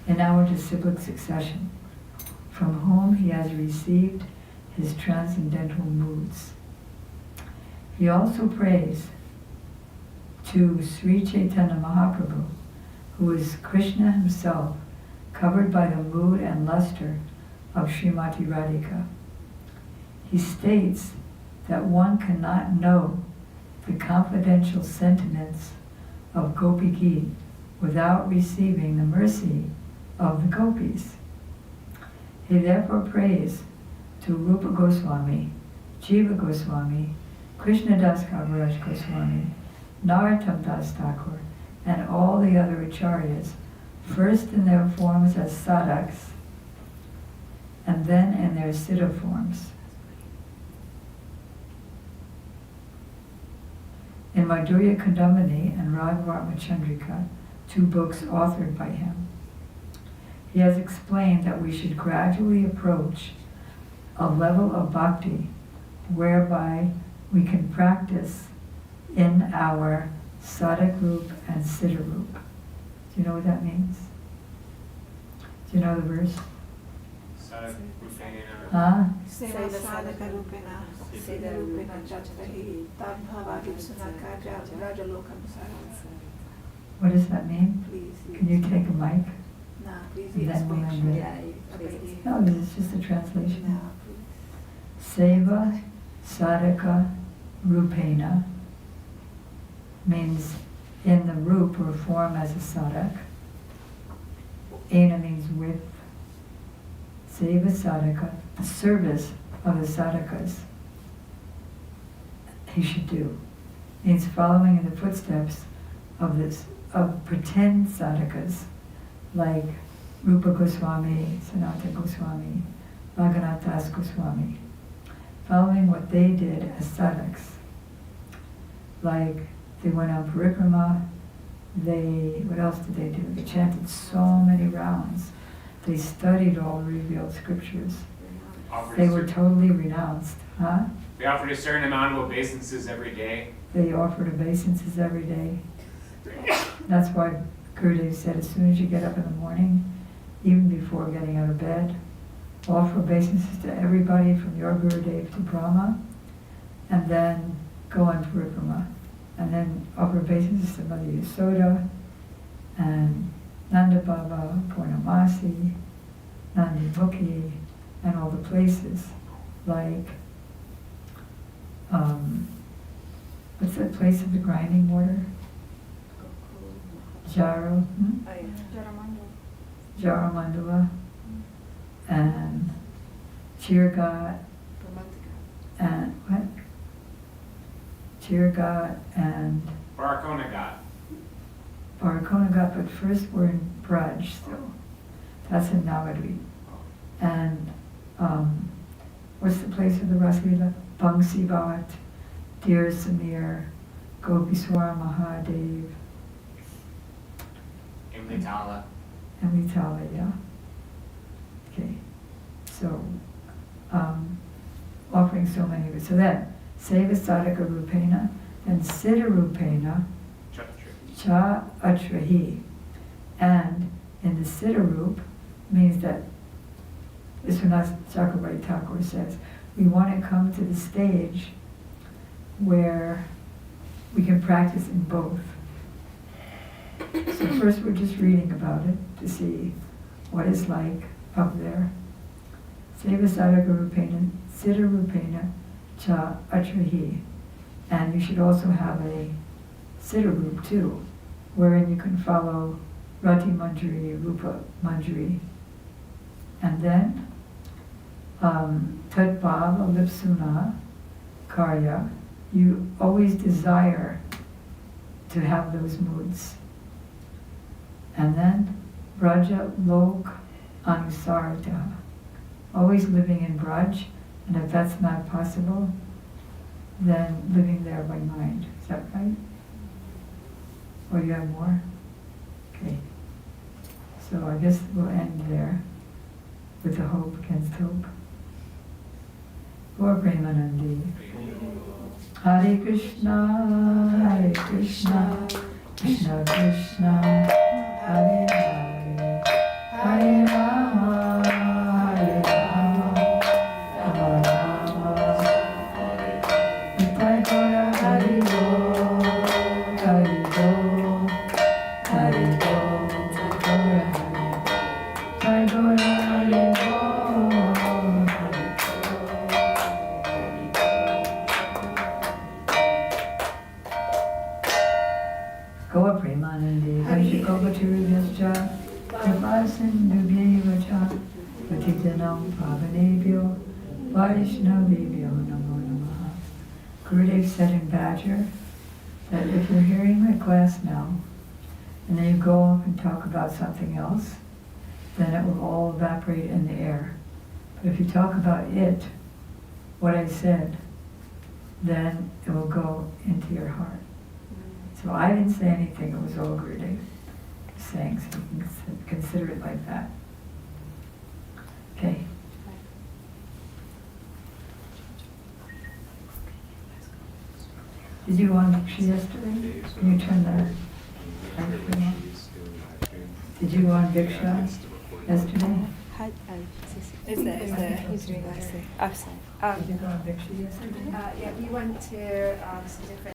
in our disciplic succession, from whom he has received his transcendental moods. He also prays to Sri Chaitanya Mahaprabhu, who is Krishna himself, covered by the mood and luster of Srimati Radhika. He states that one cannot know the confidential sentiments of Gopi Geet without receiving the mercy of the gopis. He therefore prays to Rupa Goswami, Jiva Goswami, Krishnadas Kaviraj Goswami, Narottam Das Thakur, and all the other acharyas, first in their forms as sadhaks, and then in their siddha forms. In Madhurya Kandamani and Raghavarma Chandrika, 2 books authored by him, he has explained that we should gradually approach a level of bhakti whereby we can practice in our sadhak roop and siddha roop. Do you know what that means? Do you know the verse? Huh? Seva sadhaka rupena, siddha rupena jatahi, tadbhava vipsunakaja rajalokam sarasa. What does that mean? Please. Can you take a mic? No, please And then we'll explain. end it. Please. No, this is just a translation. No, please. Seva sadhaka rupena means in the roop or form as a sadhak. Ena means with. Seva sadhaka, the service of the sadhakas he should do. Means following in the footsteps of of pretend sadhakas like Rupa Goswami, Sanatana Goswami, Raghunath Das Goswami, following what they did as sadhaks. Like they went on parikrama, what else did they do? They chanted so many rounds. They studied all the revealed scriptures. They were totally renounced. Huh? They offered a certain amount of obeisances every day. They offered obeisances every day. That's why Gurudev said as soon as you get up in the morning, even before getting out of bed, offer obeisances to everybody from your Gurudev to Brahma, and then go on parikrama. And then offer obeisances to Mother Yasoda, and Nanda Baba, Purnamasi, Nandi Mukhi, and all the places like, what's that place of the grinding water? Jaro, Jaramandala, and Chirgat, and what? Chirgat and Barakonagat. Barakonagat, but first we're in Braj still. That's in Navadvip. And what's the place of the Rasila? Bangsivat, Dear Samir, Gopiswara Mahadev. Imlitala. Amritala, yeah. Okay. So, offering so many of it. So then, Seva Sadhaka Rupena, then Siddha Rupena, Cha Atrahi. And in the Siddha Rup means that Vishwanath Chakravarti Thakur says, we want to come to the stage where we can practice in both. So first we're just reading about it to see what it's like up there. Seva Sadhaka Rupena, Siddha Rupena, Cha Atrahi. And you should also have a Siddha Rup too, wherein you can follow Rati Manjari, Rupa Manjari. And then Tat Bhava Lipsuna Karya, you always desire to have those moods. And then Braja Lok Anusarita, always living in Braj, and if that's not possible, then living there by mind. Is that right? Or you have more? Okay. So I guess we'll end there with the hope against hope. Gaur Premanandi. Hare Krishna, Hare Krishna, Krishna Krishna, Hare Hare, Hare Rama, Hare Rama, Rama Rama, Nitai Gaura Hari Bo, Hari Bo, Hari Bo, Gaura Hari, Nitai Gaura Hari Bo. Gaur Premanandi, Vaishikopatirubhyascha, Kripasindubhyevacha, Patitanam Pavanebhyo, Vaishnavebhyo Namo Namaha. Gurudev said in Badger that if you're hearing my class now, and then you go off and talk about something else, then it will all evaporate in the air. But if you talk about it, what I said, then it will go into your heart. So I didn't say anything, it was all Gurudev saying, so you can consider it like that. Okay. Did you want Bhiksha yesterday? Can you turn that microphone on? Did you want Bhiksha yesterday? Is there? He's doing that. Did you go on Bhiksha yesterday? Yeah, we went to some different